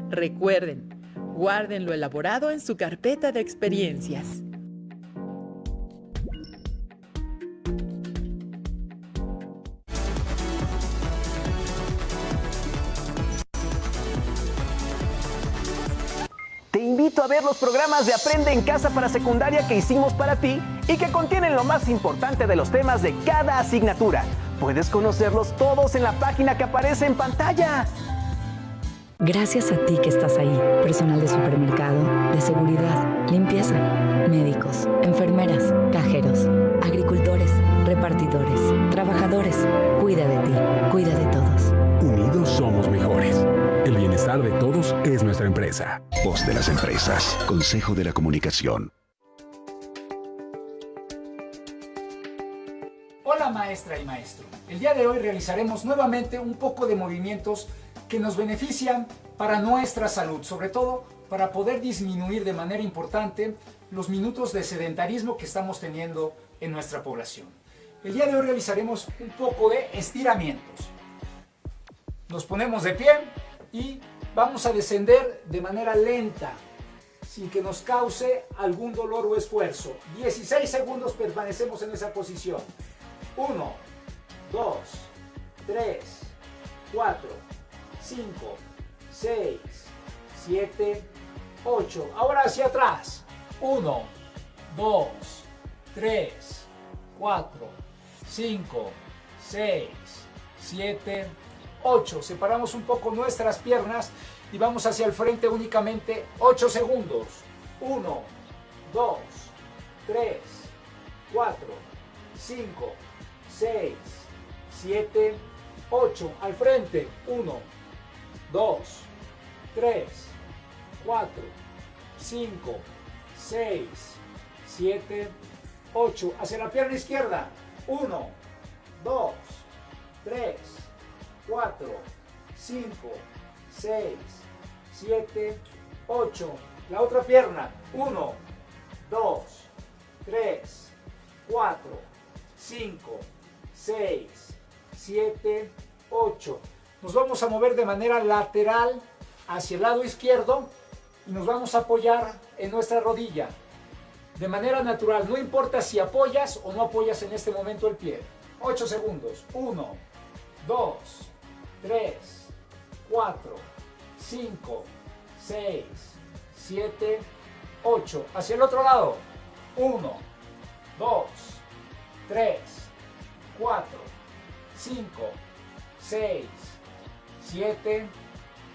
Recuerden, guarden lo elaborado en su carpeta de experiencias. Te invito invito a ver los programas de Aprende en Casa para Secundaria que hicimos para ti y que contienen lo más importante de los temas de cada asignatura. Puedes conocerlos todos en la página que aparece en pantalla. Gracias a ti que estás ahí, personal de supermercado, de seguridad, limpieza, médicos, enfermeras, cajeros, agricultores, repartidores, trabajadores. Cuida de ti, cuida de todos. Unidos somos mejores. El bienestar de todos es nuestra empresa. Voz de las empresas. Consejo de la Comunicación. Hola maestra y maestro. El día de hoy realizaremos nuevamente un poco de movimientos que nos benefician para nuestra salud, sobre todo para poder disminuir de manera importante los minutos de sedentarismo que estamos teniendo en nuestra población. El día de hoy realizaremos un poco de estiramientos. Nos ponemos de pie y vamos a descender de manera lenta, sin que nos cause algún dolor o esfuerzo. 16 segundos permanecemos en esa posición. 1, 2, 3, 4, 5, 6, 7, 8. Ahora hacia atrás. 1, 2, 3, 4, 5, 6, 7, 8. Separamos un poco nuestras piernas y vamos hacia el frente únicamente 8 segundos. 1, 2, 3, 4, 5, 6, 7, 8. Al frente. 1, 2, 3, 4, 5, 6, 7, 8. Hacia la pierna izquierda. 1, 2, 3, 4, 5, 6, 7, 8. La otra pierna. 1, 2, 3, 4, 5, 6, 7, 8. Nos vamos a mover de manera lateral hacia el lado izquierdo y nos vamos a apoyar en nuestra rodilla. De manera natural, no importa si apoyas o no apoyas en este momento el pie. 8 segundos. 1, 2, 3, 4, 5, 6, 7, 8. Hacia el otro lado. 1, 2, 3, 4, 5, 6, 7,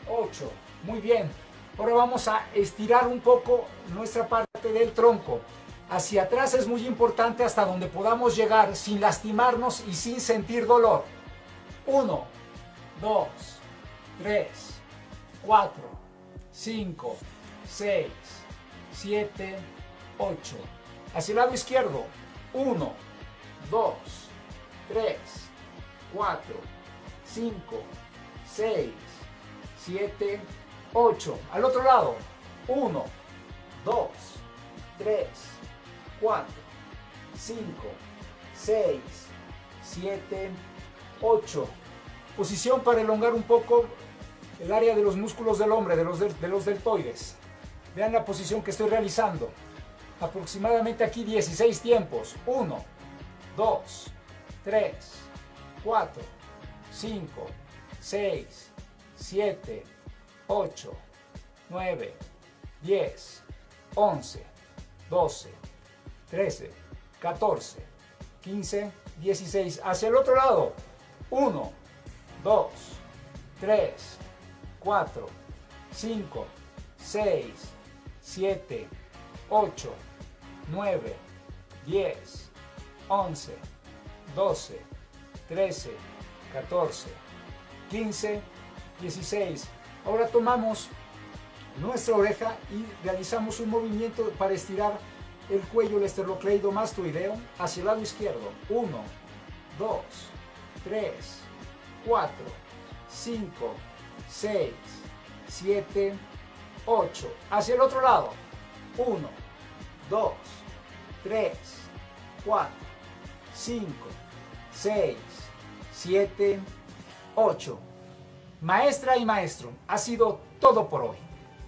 8. Muy bien. Ahora vamos a estirar un poco nuestra parte del tronco. Hacia atrás es muy importante hasta donde podamos llegar sin lastimarnos y sin sentir dolor. 1, 2, 3, 4, 5, 6, 7, 8. Hacia el lado izquierdo. 1, 2, 3, 4, 5, 6, 7, 8. Al otro lado. 1, 2, 3, 4, 5, 6, 7, 8. Posición para elongar un poco el área de los músculos del hombre, de los deltoides. Vean la posición que estoy realizando. Aproximadamente aquí 16 tiempos. 1, 2, 3, 4, 5, 6, 7, 8, 9, 10, 11, 12, 13, 14, 15, 16. Hacia el otro lado. 1, 2, 3, 4, 5, 6, 7, 8, 9, 10, 11, 12, 13, 14, 15, 16. Ahora tomamos nuestra oreja y realizamos un movimiento para estirar el cuello, el esternocleidomastoideo hacia el lado izquierdo. 1, 2, 3, 4, 5, 6, 7, 8. Hacia el otro lado. 1, 2, 3, 4, 5, 6, 7, 8. Maestra y maestro, ha sido todo por hoy.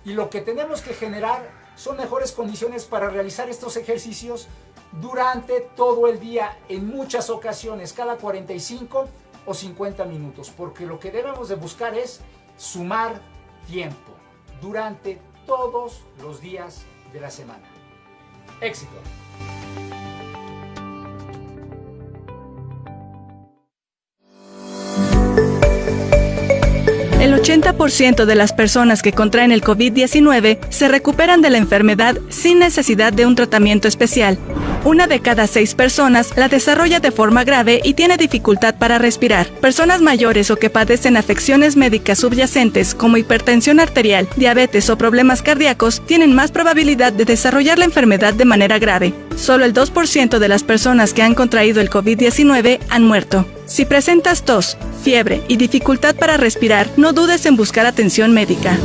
Y lo que tenemos que generar son mejores condiciones para realizar estos ejercicios durante todo el día, en muchas ocasiones, cada 45 o 50 minutos, porque lo que debemos de buscar es sumar tiempo durante todos los días de la semana. ¡Éxito! El 80% de las personas que contraen el COVID-19 se recuperan de la enfermedad sin necesidad de un tratamiento especial. 1 de cada 6 personas la desarrolla de forma grave y tiene dificultad para respirar. Personas mayores o que padecen afecciones médicas subyacentes como hipertensión arterial, diabetes o problemas cardíacos tienen más probabilidad de desarrollar la enfermedad de manera grave. Solo el 2% de las personas que han contraído el COVID-19 han muerto. Si presentas tos, fiebre y dificultad para respirar, no dudes en buscar atención médica.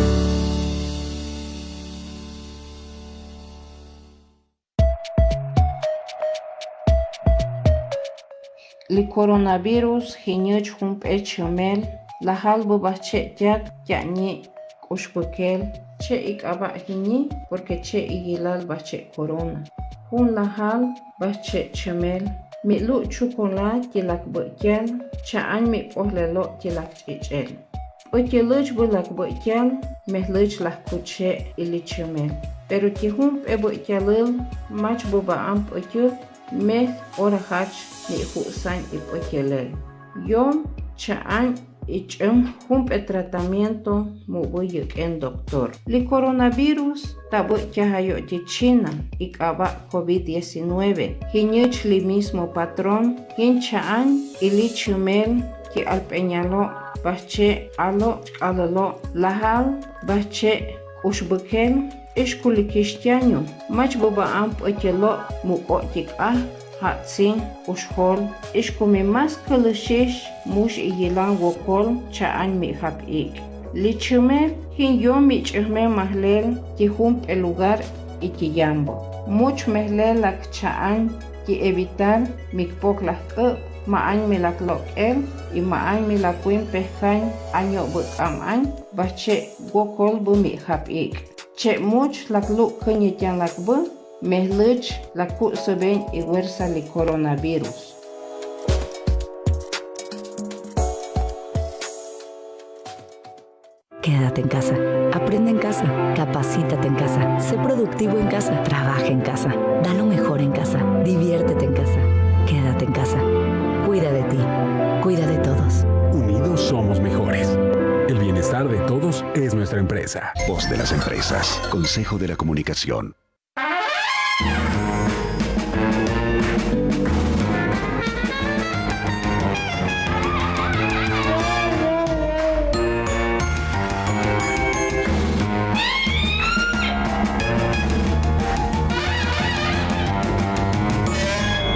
Li coronavirus hinyuch hump echomel la halbo bache yak yani kushbukel che ikaba hini porque che igilal bache corona hun la hal bache chomel mi lu chukola tilak bokel cha an mi ohlelo tilak chichel okeluch bulak bokel mehluch la kuche ilichomel pero ki hump e bokelil mach buba amp okul me orahach ni husan ipokelel yom chaan ichum humpe tratamiento mubuyuk en doctor li coronavirus tabo hayo de China ikaba COVID-19 hinyuch li mismo patrón hinchaan ilichumel ki alpeñalo bache alo alolo lahal bache ushbukel ishkuli kishtianyo mach boba amp okelo muotik hatsin ushhol ishkumi mas kalushish mush igilan wokol chaan mi hapik lichume hin yo mi chme mahlel ki hump el lugar ikiyambo much mehlel lak chaan ki evitar mikpok lak maan mi lak lokel y maan mi lak win pehkan anyo bukam an bache wokol bu mi hapik che much lak lu kanyetian lak bu mehluch la kusuben y huerza li coronavirus. Quédate en casa, aprende en casa, capacítate en casa, sé productivo en casa, trabaja en casa, da lo mejor en casa, diviértete en casa, quédate en casa, cuida de ti, cuida de todos. Unidos somos mejores. El bienestar de todos es nuestra empresa. Voz de las empresas. Consejo de la Comunicación.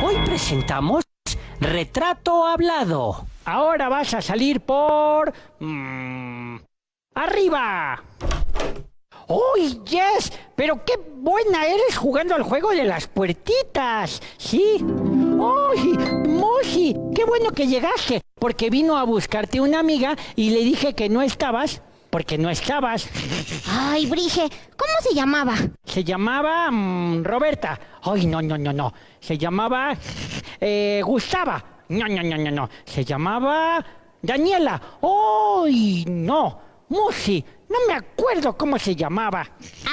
Hoy presentamos Retrato Hablado. Ahora vas a salir por... ¡arriba! ¡Uy, Jess! ¡Pero qué buena eres jugando al juego de las puertitas! ¿Sí? ¡Uy, Moshi! ¡Qué bueno que llegaste! Porque vino a buscarte una amiga y le dije que no estabas, porque no estabas. Ay, Brige, ¿cómo se llamaba? Se llamaba... Roberta. ¡Ay, no! Se llamaba... Gustava. No. Se llamaba... Daniela. ¡Ay, no! Musi. No me acuerdo cómo se llamaba.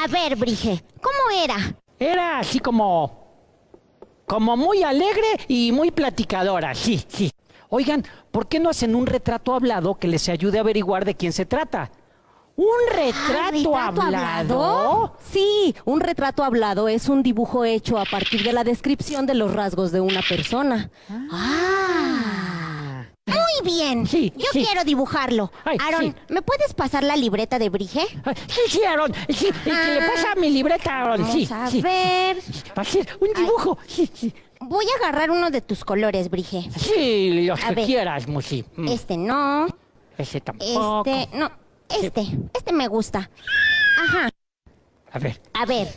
A ver, Brige, ¿cómo era? Era así como muy alegre y muy platicadora, sí. Oigan, ¿por qué no hacen un retrato hablado que les ayude a averiguar de quién se trata? ¿Un retrato hablado? Sí, un retrato hablado es un dibujo hecho a partir de la descripción de los rasgos de una persona. Muy bien, yo quiero dibujarlo. Aaron, ¿me puedes pasar la libreta de Brige? Sí, Aaron, sí, que le pasa mi libreta, Aaron, Vamos a ver. Va a ser un dibujo, sí. Voy a agarrar uno de tus colores, Brige. Sí, los que quieras, Musi. Este no. Ese tampoco. No, este me gusta. Ajá. A ver.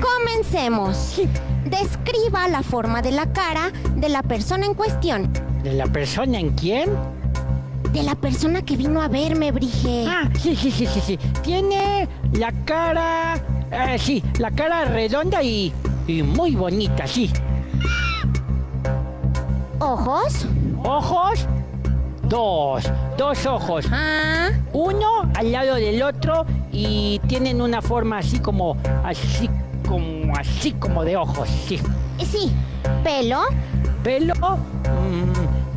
Comencemos. Describa la forma de la cara de la persona en cuestión. ¿De la persona en quién? De la persona que vino a verme, Brige. Sí. Tiene la cara... la cara redonda y muy bonita, sí. ¿Ojos? ¿Ojos? Dos ojos. Uno al lado del otro y tienen una forma así como de ojos, sí. Sí, pelo. Pelo,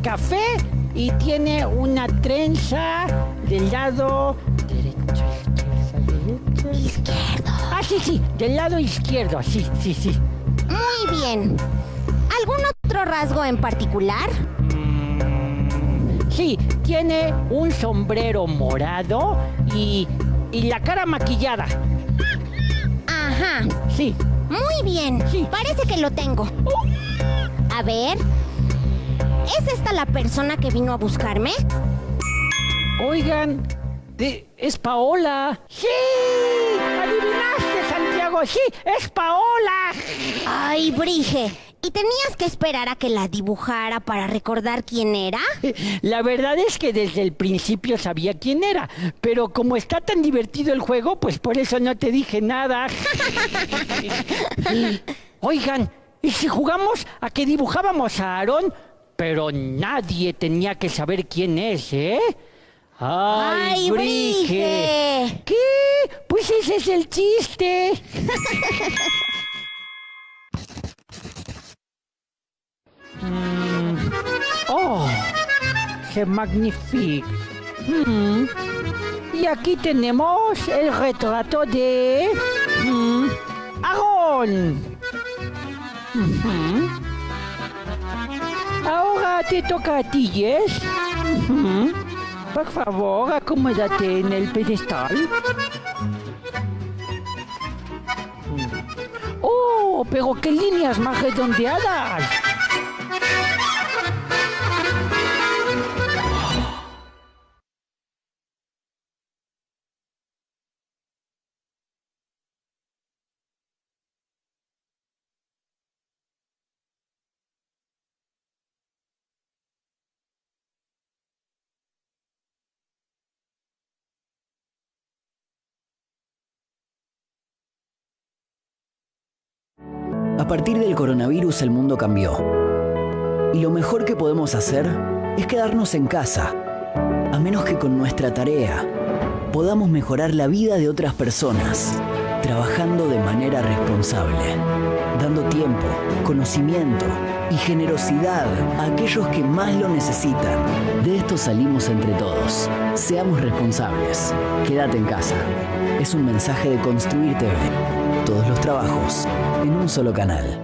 café y tiene una trenza del lado derecho, izquierdo. Ah, sí, del lado izquierdo, sí. Muy bien. ¿Algún otro rasgo en particular? Sí, tiene un sombrero morado y la cara maquillada. Ajá. Sí. Muy bien. Sí. Parece que lo tengo. A ver. ¿Es esta la persona que vino a buscarme? Oigan, es Paola. ¡Sí! ¡Adivinaste, Santiago! ¡Sí! ¡Es Paola! Ay, Brige. ¿Y tenías que esperar a que la dibujara para recordar quién era? La verdad es que desde el principio sabía quién era, pero como está tan divertido el juego, pues por eso no te dije nada. Oigan, ¿y si jugamos a que dibujábamos a Aarón? Pero nadie tenía que saber quién es, ¿eh? ¡Ay, Brige! ¿Qué? Pues ese es el chiste. ¡Oh! ¡C'est magnifique! Y aquí tenemos el retrato de... Aarón. Ahora te toca a ti, Jess. Por favor, acomódate en el pedestal. ¡Oh, pero qué líneas más redondeadas! A partir del coronavirus el mundo cambió. Y lo mejor que podemos hacer es quedarnos en casa, a menos que con nuestra tarea podamos mejorar la vida de otras personas, trabajando de manera responsable, dando tiempo, conocimiento y generosidad a aquellos que más lo necesitan. De esto salimos entre todos. Seamos responsables. Quédate en casa. Es un mensaje de Construir TV. Todos los trabajos en un solo canal.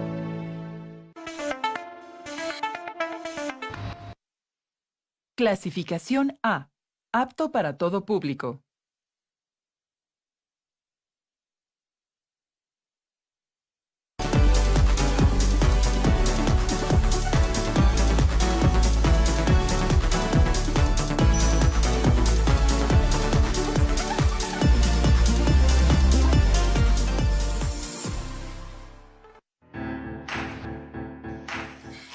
Clasificación A. Apto para todo público.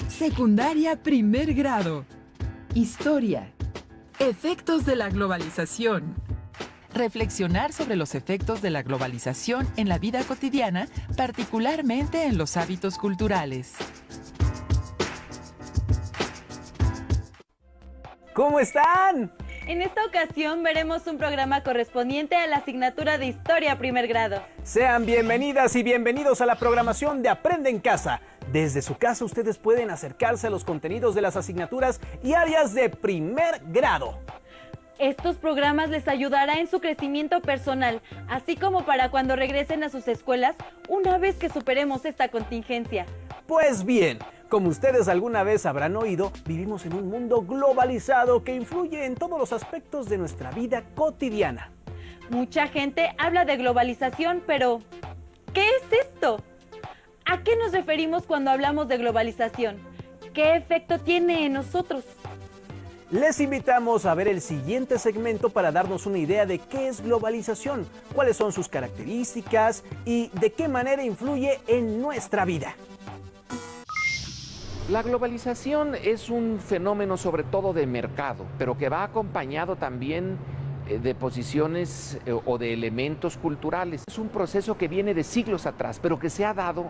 Secundaria primer grado. Historia. Efectos de la globalización. Reflexionar sobre los efectos de la globalización en la vida cotidiana, particularmente en los hábitos culturales. ¿Cómo están? En esta ocasión veremos un programa correspondiente a la asignatura de Historia primer grado. Sean bienvenidas y bienvenidos a la programación de Aprende en Casa. Desde su casa ustedes pueden acercarse a los contenidos de las asignaturas y áreas de primer grado. Estos programas les ayudará en su crecimiento personal, así como para cuando regresen a sus escuelas una vez que superemos esta contingencia. Pues bien, como ustedes alguna vez habrán oído, vivimos en un mundo globalizado que influye en todos los aspectos de nuestra vida cotidiana. Mucha gente habla de globalización, pero ¿qué es esto? ¿A qué nos referimos cuando hablamos de globalización? ¿Qué efecto tiene en nosotros? Les invitamos a ver el siguiente segmento para darnos una idea de qué es globalización, cuáles son sus características y de qué manera influye en nuestra vida. La globalización es un fenómeno sobre todo de mercado, pero que va acompañado también de posiciones o de elementos culturales. Es un proceso que viene de siglos atrás, pero que se ha dado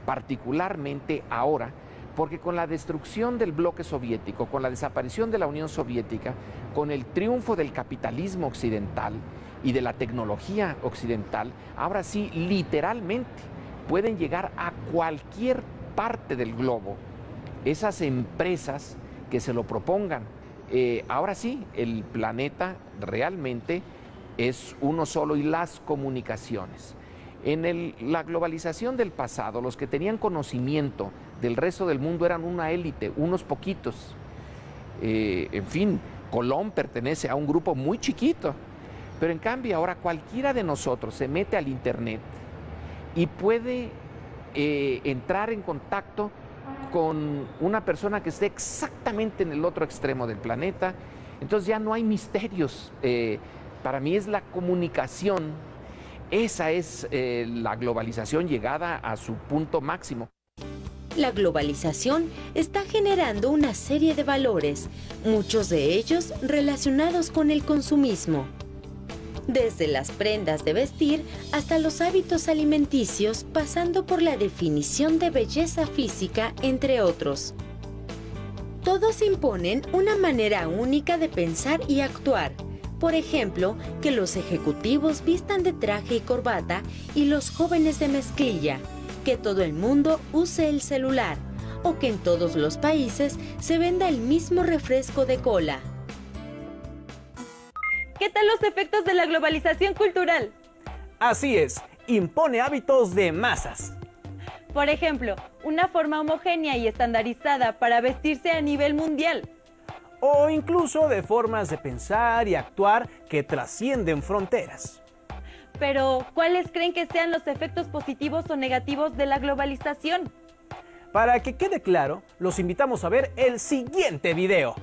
particularmente ahora Porque con la destrucción del bloque soviético, con la desaparición de la Unión Soviética, con el triunfo del capitalismo occidental y de la tecnología occidental, ahora sí, literalmente, pueden llegar a cualquier parte del globo esas empresas que se lo propongan. Ahora sí, el planeta realmente es uno solo y las comunicaciones. En la globalización del pasado, los que tenían conocimiento del resto del mundo eran una élite, unos poquitos. En fin, Colón pertenece a un grupo muy chiquito, pero en cambio ahora cualquiera de nosotros se mete al internet y puede entrar en contacto con una persona que esté exactamente en el otro extremo del planeta. Entonces ya no hay misterios. Para mí es la comunicación. Esa es la globalización llegada a su punto máximo. La globalización está generando una serie de valores, muchos de ellos relacionados con el consumismo. Desde las prendas de vestir hasta los hábitos alimenticios, pasando por la definición de belleza física, entre otros. Todos imponen una manera única de pensar y actuar. Por ejemplo, que los ejecutivos vistan de traje y corbata y los jóvenes de mezclilla, que todo el mundo use el celular, o que en todos los países se venda el mismo refresco de cola. ¿Qué tal los efectos de la globalización cultural? Así es, impone hábitos de masas. Por ejemplo, una forma homogénea y estandarizada para vestirse a nivel mundial. O incluso de formas de pensar y actuar que trascienden fronteras. Pero, ¿cuáles creen que sean los efectos positivos o negativos de la globalización? Para que quede claro, los invitamos a ver el siguiente video.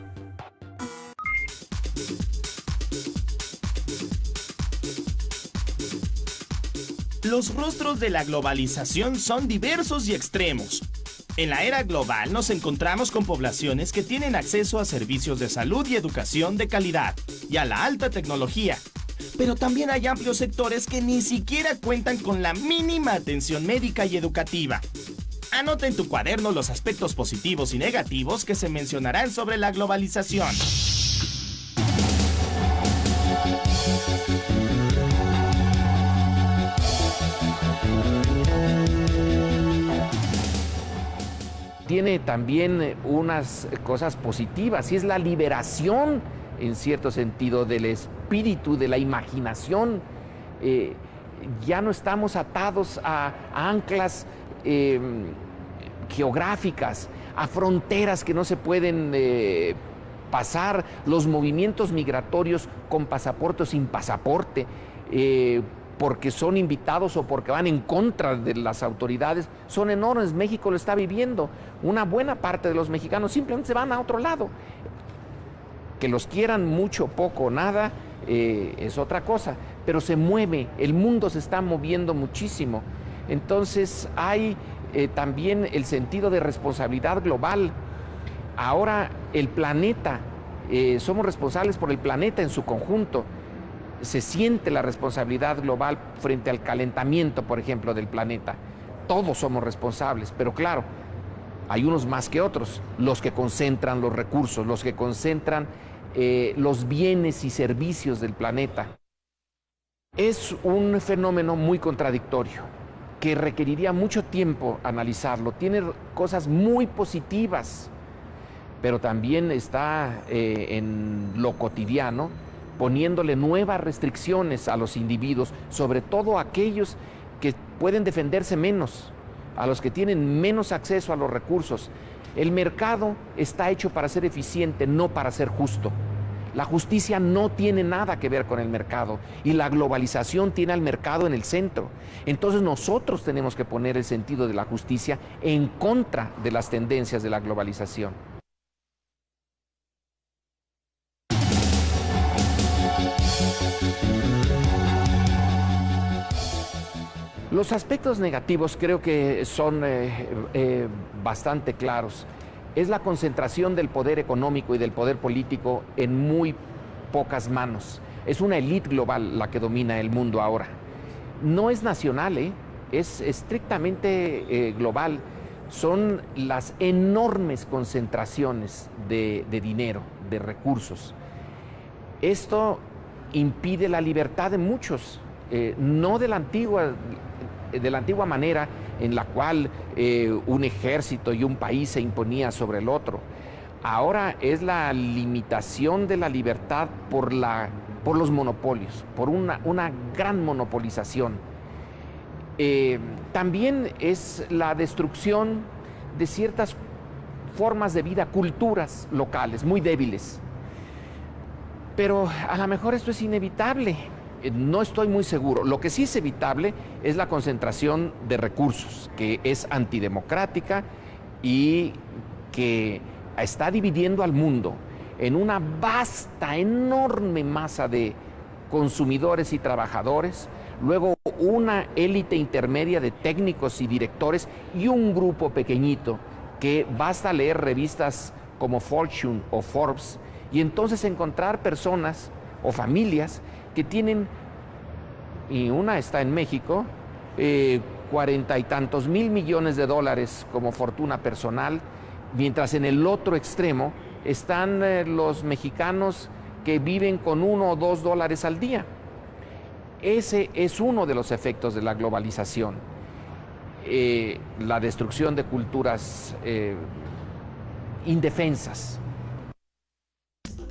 Los rostros de la globalización son diversos y extremos. En la era global nos encontramos con poblaciones que tienen acceso a servicios de salud y educación de calidad y a la alta tecnología. Pero también hay amplios sectores que ni siquiera cuentan con la mínima atención médica y educativa. Anota en tu cuaderno los aspectos positivos y negativos que se mencionarán sobre la globalización. Tiene también unas cosas positivas y es la liberación, en cierto sentido, del espíritu, de la imaginación. Ya no estamos atados a anclas geográficas, a fronteras que no se pueden pasar, los movimientos migratorios con pasaporte o sin pasaporte, porque son invitados o porque van en contra de las autoridades, son enormes. México lo está viviendo. Una buena parte de los mexicanos simplemente se van a otro lado. Que los quieran mucho, poco, nada, es otra cosa, pero se mueve, el mundo se está moviendo muchísimo. Entonces hay también el sentido de responsabilidad global. Ahora el planeta, somos responsables por el planeta en su conjunto. Se siente la responsabilidad global frente al calentamiento, por ejemplo, del planeta. Todos somos responsables, pero claro, hay unos más que otros, los que concentran los recursos, los que concentran los bienes y servicios del planeta. Es un fenómeno muy contradictorio, que requeriría mucho tiempo analizarlo. Tiene cosas muy positivas, pero también está en lo cotidiano, poniéndole nuevas restricciones a los individuos, sobre todo a aquellos que pueden defenderse menos, a los que tienen menos acceso a los recursos. El mercado está hecho para ser eficiente, no para ser justo. La justicia no tiene nada que ver con el mercado y la globalización tiene al mercado en el centro. Entonces nosotros tenemos que poner el sentido de la justicia en contra de las tendencias de la globalización. Los aspectos negativos creo que son bastante claros. Es la concentración del poder económico y del poder político en muy pocas manos. Es una élite global la que domina el mundo ahora. No es nacional, es estrictamente global. son las enormes concentraciones de dinero, de recursos. Esto impide la libertad de muchos, no de la antigua manera en la cual un ejército y un país se imponía sobre el otro. Ahora es la limitación de la libertad por los monopolios, por una gran monopolización. También es la destrucción de ciertas formas de vida, culturas locales muy débiles. Pero a lo mejor esto es inevitable, no estoy muy seguro. Lo que sí es evitable es la concentración de recursos, que es antidemocrática y que está dividiendo al mundo en una vasta, enorme masa de consumidores y trabajadores, luego una élite intermedia de técnicos y directores y un grupo pequeñito que basta leer revistas como Fortune o Forbes y entonces encontrar personas o familias que tienen, y una está en México, 40 y tantos mil millones de dólares como fortuna personal, mientras en el otro extremo están los mexicanos que viven con $1 o $2 al día. Ese es uno de los efectos de la globalización, la destrucción de culturas indefensas.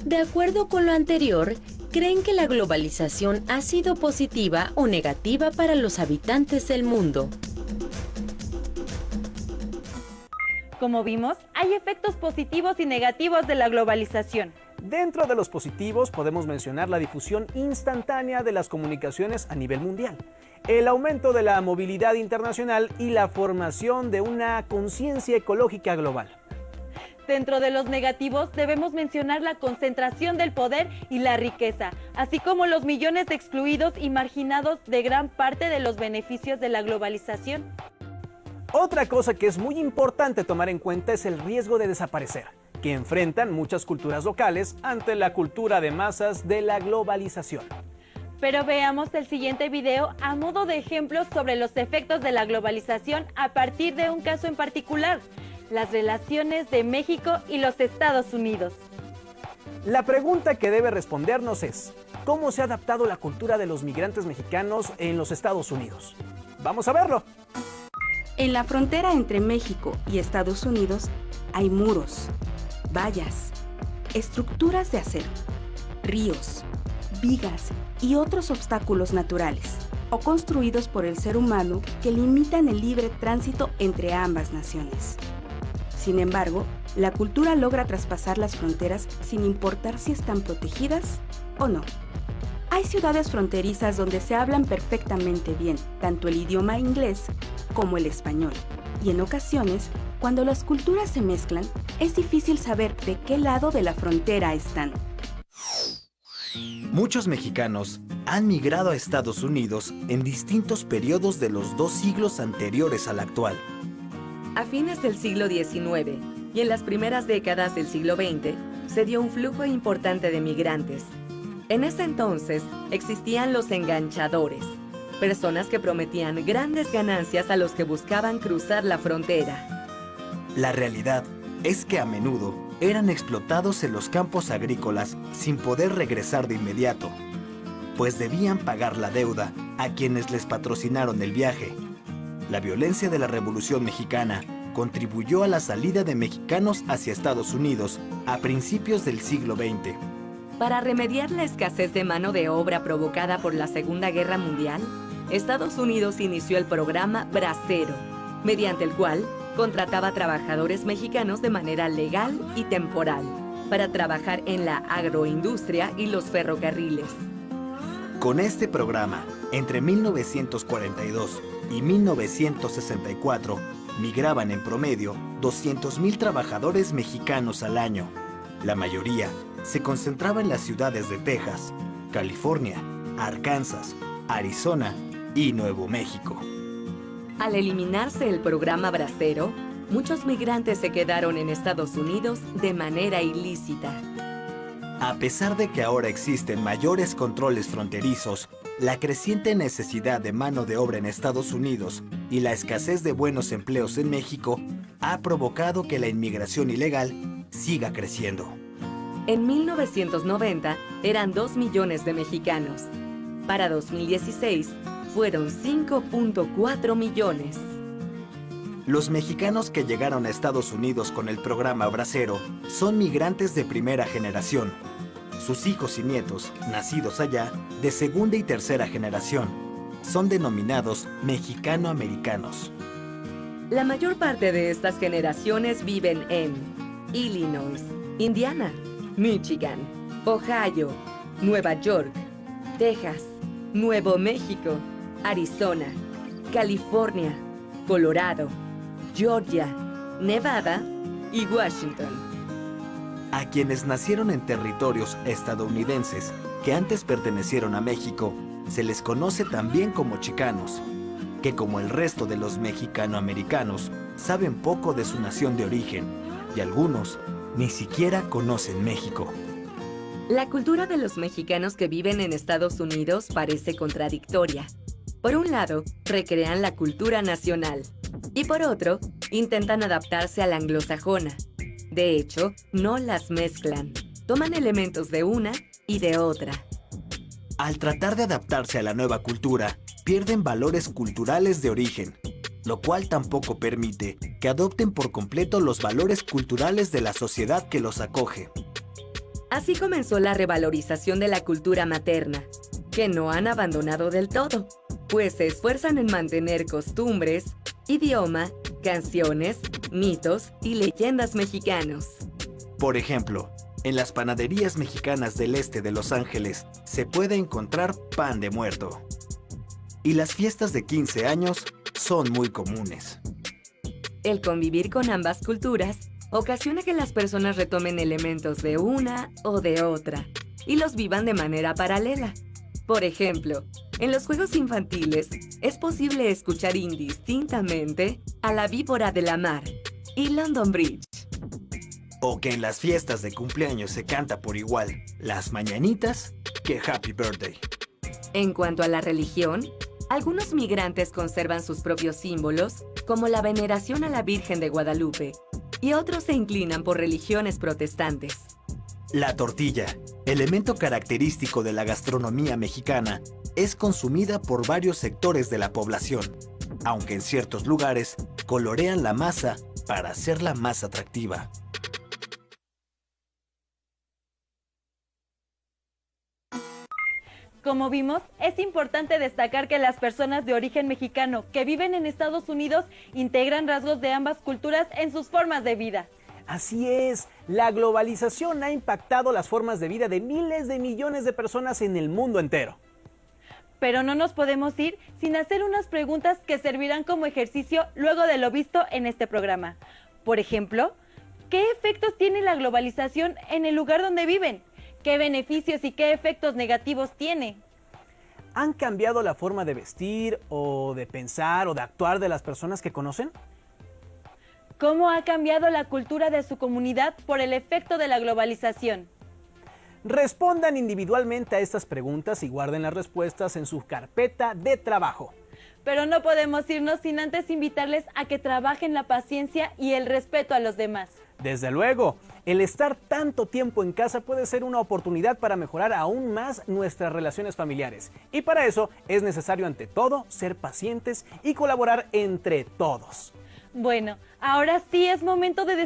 De acuerdo con lo anterior, ¿creen que la globalización ha sido positiva o negativa para los habitantes del mundo? Como vimos, hay efectos positivos y negativos de la globalización. Dentro de los positivos podemos mencionar la difusión instantánea de las comunicaciones a nivel mundial, el aumento de la movilidad internacional y la formación de una conciencia ecológica global. Dentro de los negativos debemos mencionar la concentración del poder y la riqueza, así como los millones de excluidos y marginados de gran parte de los beneficios de la globalización. Otra cosa que es muy importante tomar en cuenta es el riesgo de desaparecer, que enfrentan muchas culturas locales ante la cultura de masas de la globalización. Pero veamos el siguiente video a modo de ejemplo sobre los efectos de la globalización a partir de un caso en particular: las relaciones de México y los Estados Unidos. La pregunta que debe respondernos es: ¿cómo se ha adaptado la cultura de los migrantes mexicanos en los Estados Unidos? ¡Vamos a verlo! En la frontera entre México y Estados Unidos hay muros, vallas, estructuras de acero, ríos, vigas y otros obstáculos naturales o construidos por el ser humano que limitan el libre tránsito entre ambas naciones. Sin embargo, la cultura logra traspasar las fronteras sin importar si están protegidas o no. Hay ciudades fronterizas donde se hablan perfectamente bien tanto el idioma inglés como el español, y en ocasiones, cuando las culturas se mezclan, es difícil saber de qué lado de la frontera están. Muchos mexicanos han migrado a Estados Unidos en distintos periodos de los 2 siglos anteriores al actual. A fines del siglo XIX y en las primeras décadas del siglo XX, se dio un flujo importante de migrantes. En ese entonces existían los enganchadores, personas que prometían grandes ganancias a los que buscaban cruzar la frontera. La realidad es que a menudo eran explotados en los campos agrícolas sin poder regresar de inmediato, pues debían pagar la deuda a quienes les patrocinaron el viaje. La violencia de la Revolución Mexicana contribuyó a la salida de mexicanos hacia Estados Unidos a principios del siglo XX. Para remediar la escasez de mano de obra provocada por la Segunda Guerra Mundial, Estados Unidos inició el programa Bracero, mediante el cual contrataba trabajadores mexicanos de manera legal y temporal para trabajar en la agroindustria y los ferrocarriles. Con este programa, entre 1942 y 1964, migraban en promedio 200,000 trabajadores mexicanos al año. La mayoría se concentraba en las ciudades de Texas, California, Arkansas, Arizona y Nuevo México. Al eliminarse el programa Bracero, muchos migrantes se quedaron en Estados Unidos de manera ilícita. A pesar de que ahora existen mayores controles fronterizos, la creciente necesidad de mano de obra en Estados Unidos y la escasez de buenos empleos en México ha provocado que la inmigración ilegal siga creciendo. En 1990 eran 2 millones de mexicanos. Para 2016 fueron 5.4 millones. Los mexicanos que llegaron a Estados Unidos con el programa Bracero son migrantes de primera generación. Sus hijos y nietos, nacidos allá, de segunda y tercera generación, son denominados mexicano-americanos. La mayor parte de estas generaciones viven en Illinois, Indiana, Michigan, Ohio, Nueva York, Texas, Nuevo México, Arizona, California, Colorado, Georgia, Nevada y Washington. A quienes nacieron en territorios estadounidenses que antes pertenecieron a México, se les conoce también como chicanos, que como el resto de los mexicanoamericanos, saben poco de su nación de origen y algunos ni siquiera conocen México. La cultura de los mexicanos que viven en Estados Unidos parece contradictoria. Por un lado, recrean la cultura nacional y por otro, intentan adaptarse a la anglosajona. De hecho, no las mezclan. Toman elementos de una y de otra. Al tratar de adaptarse a la nueva cultura, pierden valores culturales de origen, lo cual tampoco permite que adopten por completo los valores culturales de la sociedad que los acoge. Así comenzó la revalorización de la cultura materna, que no han abandonado del todo, pues se esfuerzan en mantener costumbres, idioma, canciones, mitos y leyendas mexicanos. Por ejemplo, en las panaderías mexicanas del este de Los Ángeles se puede encontrar pan de muerto. Y las fiestas de 15 años son muy comunes. El convivir con ambas culturas ocasiona que las personas retomen elementos de una o de otra y los vivan de manera paralela. Por ejemplo, en los juegos infantiles es posible escuchar indistintamente a la víbora de la mar y London Bridge. O que en las fiestas de cumpleaños se canta por igual las mañanitas que Happy Birthday. En cuanto a la religión, algunos migrantes conservan sus propios símbolos, como la veneración a la Virgen de Guadalupe, y otros se inclinan por religiones protestantes. La tortilla, elemento característico de la gastronomía mexicana, es consumida por varios sectores de la población, aunque en ciertos lugares colorean la masa para hacerla más atractiva. Como vimos, es importante destacar que las personas de origen mexicano que viven en Estados Unidos integran rasgos de ambas culturas en sus formas de vida. Así es, la globalización ha impactado las formas de vida de miles de millones de personas en el mundo entero. Pero no nos podemos ir sin hacer unas preguntas que servirán como ejercicio luego de lo visto en este programa. Por ejemplo, ¿qué efectos tiene la globalización en el lugar donde viven? ¿Qué beneficios y qué efectos negativos tiene? ¿Han cambiado la forma de vestir o de pensar o de actuar de las personas que conocen? ¿Cómo ha cambiado la cultura de su comunidad por el efecto de la globalización? Respondan individualmente a estas preguntas y guarden las respuestas en su carpeta de trabajo. Pero no podemos irnos sin antes invitarles a que trabajen la paciencia y el respeto a los demás. Desde luego, el estar tanto tiempo en casa puede ser una oportunidad para mejorar aún más nuestras relaciones familiares. Y para eso es necesario ante todo ser pacientes y colaborar entre todos. Bueno, ahora sí es momento de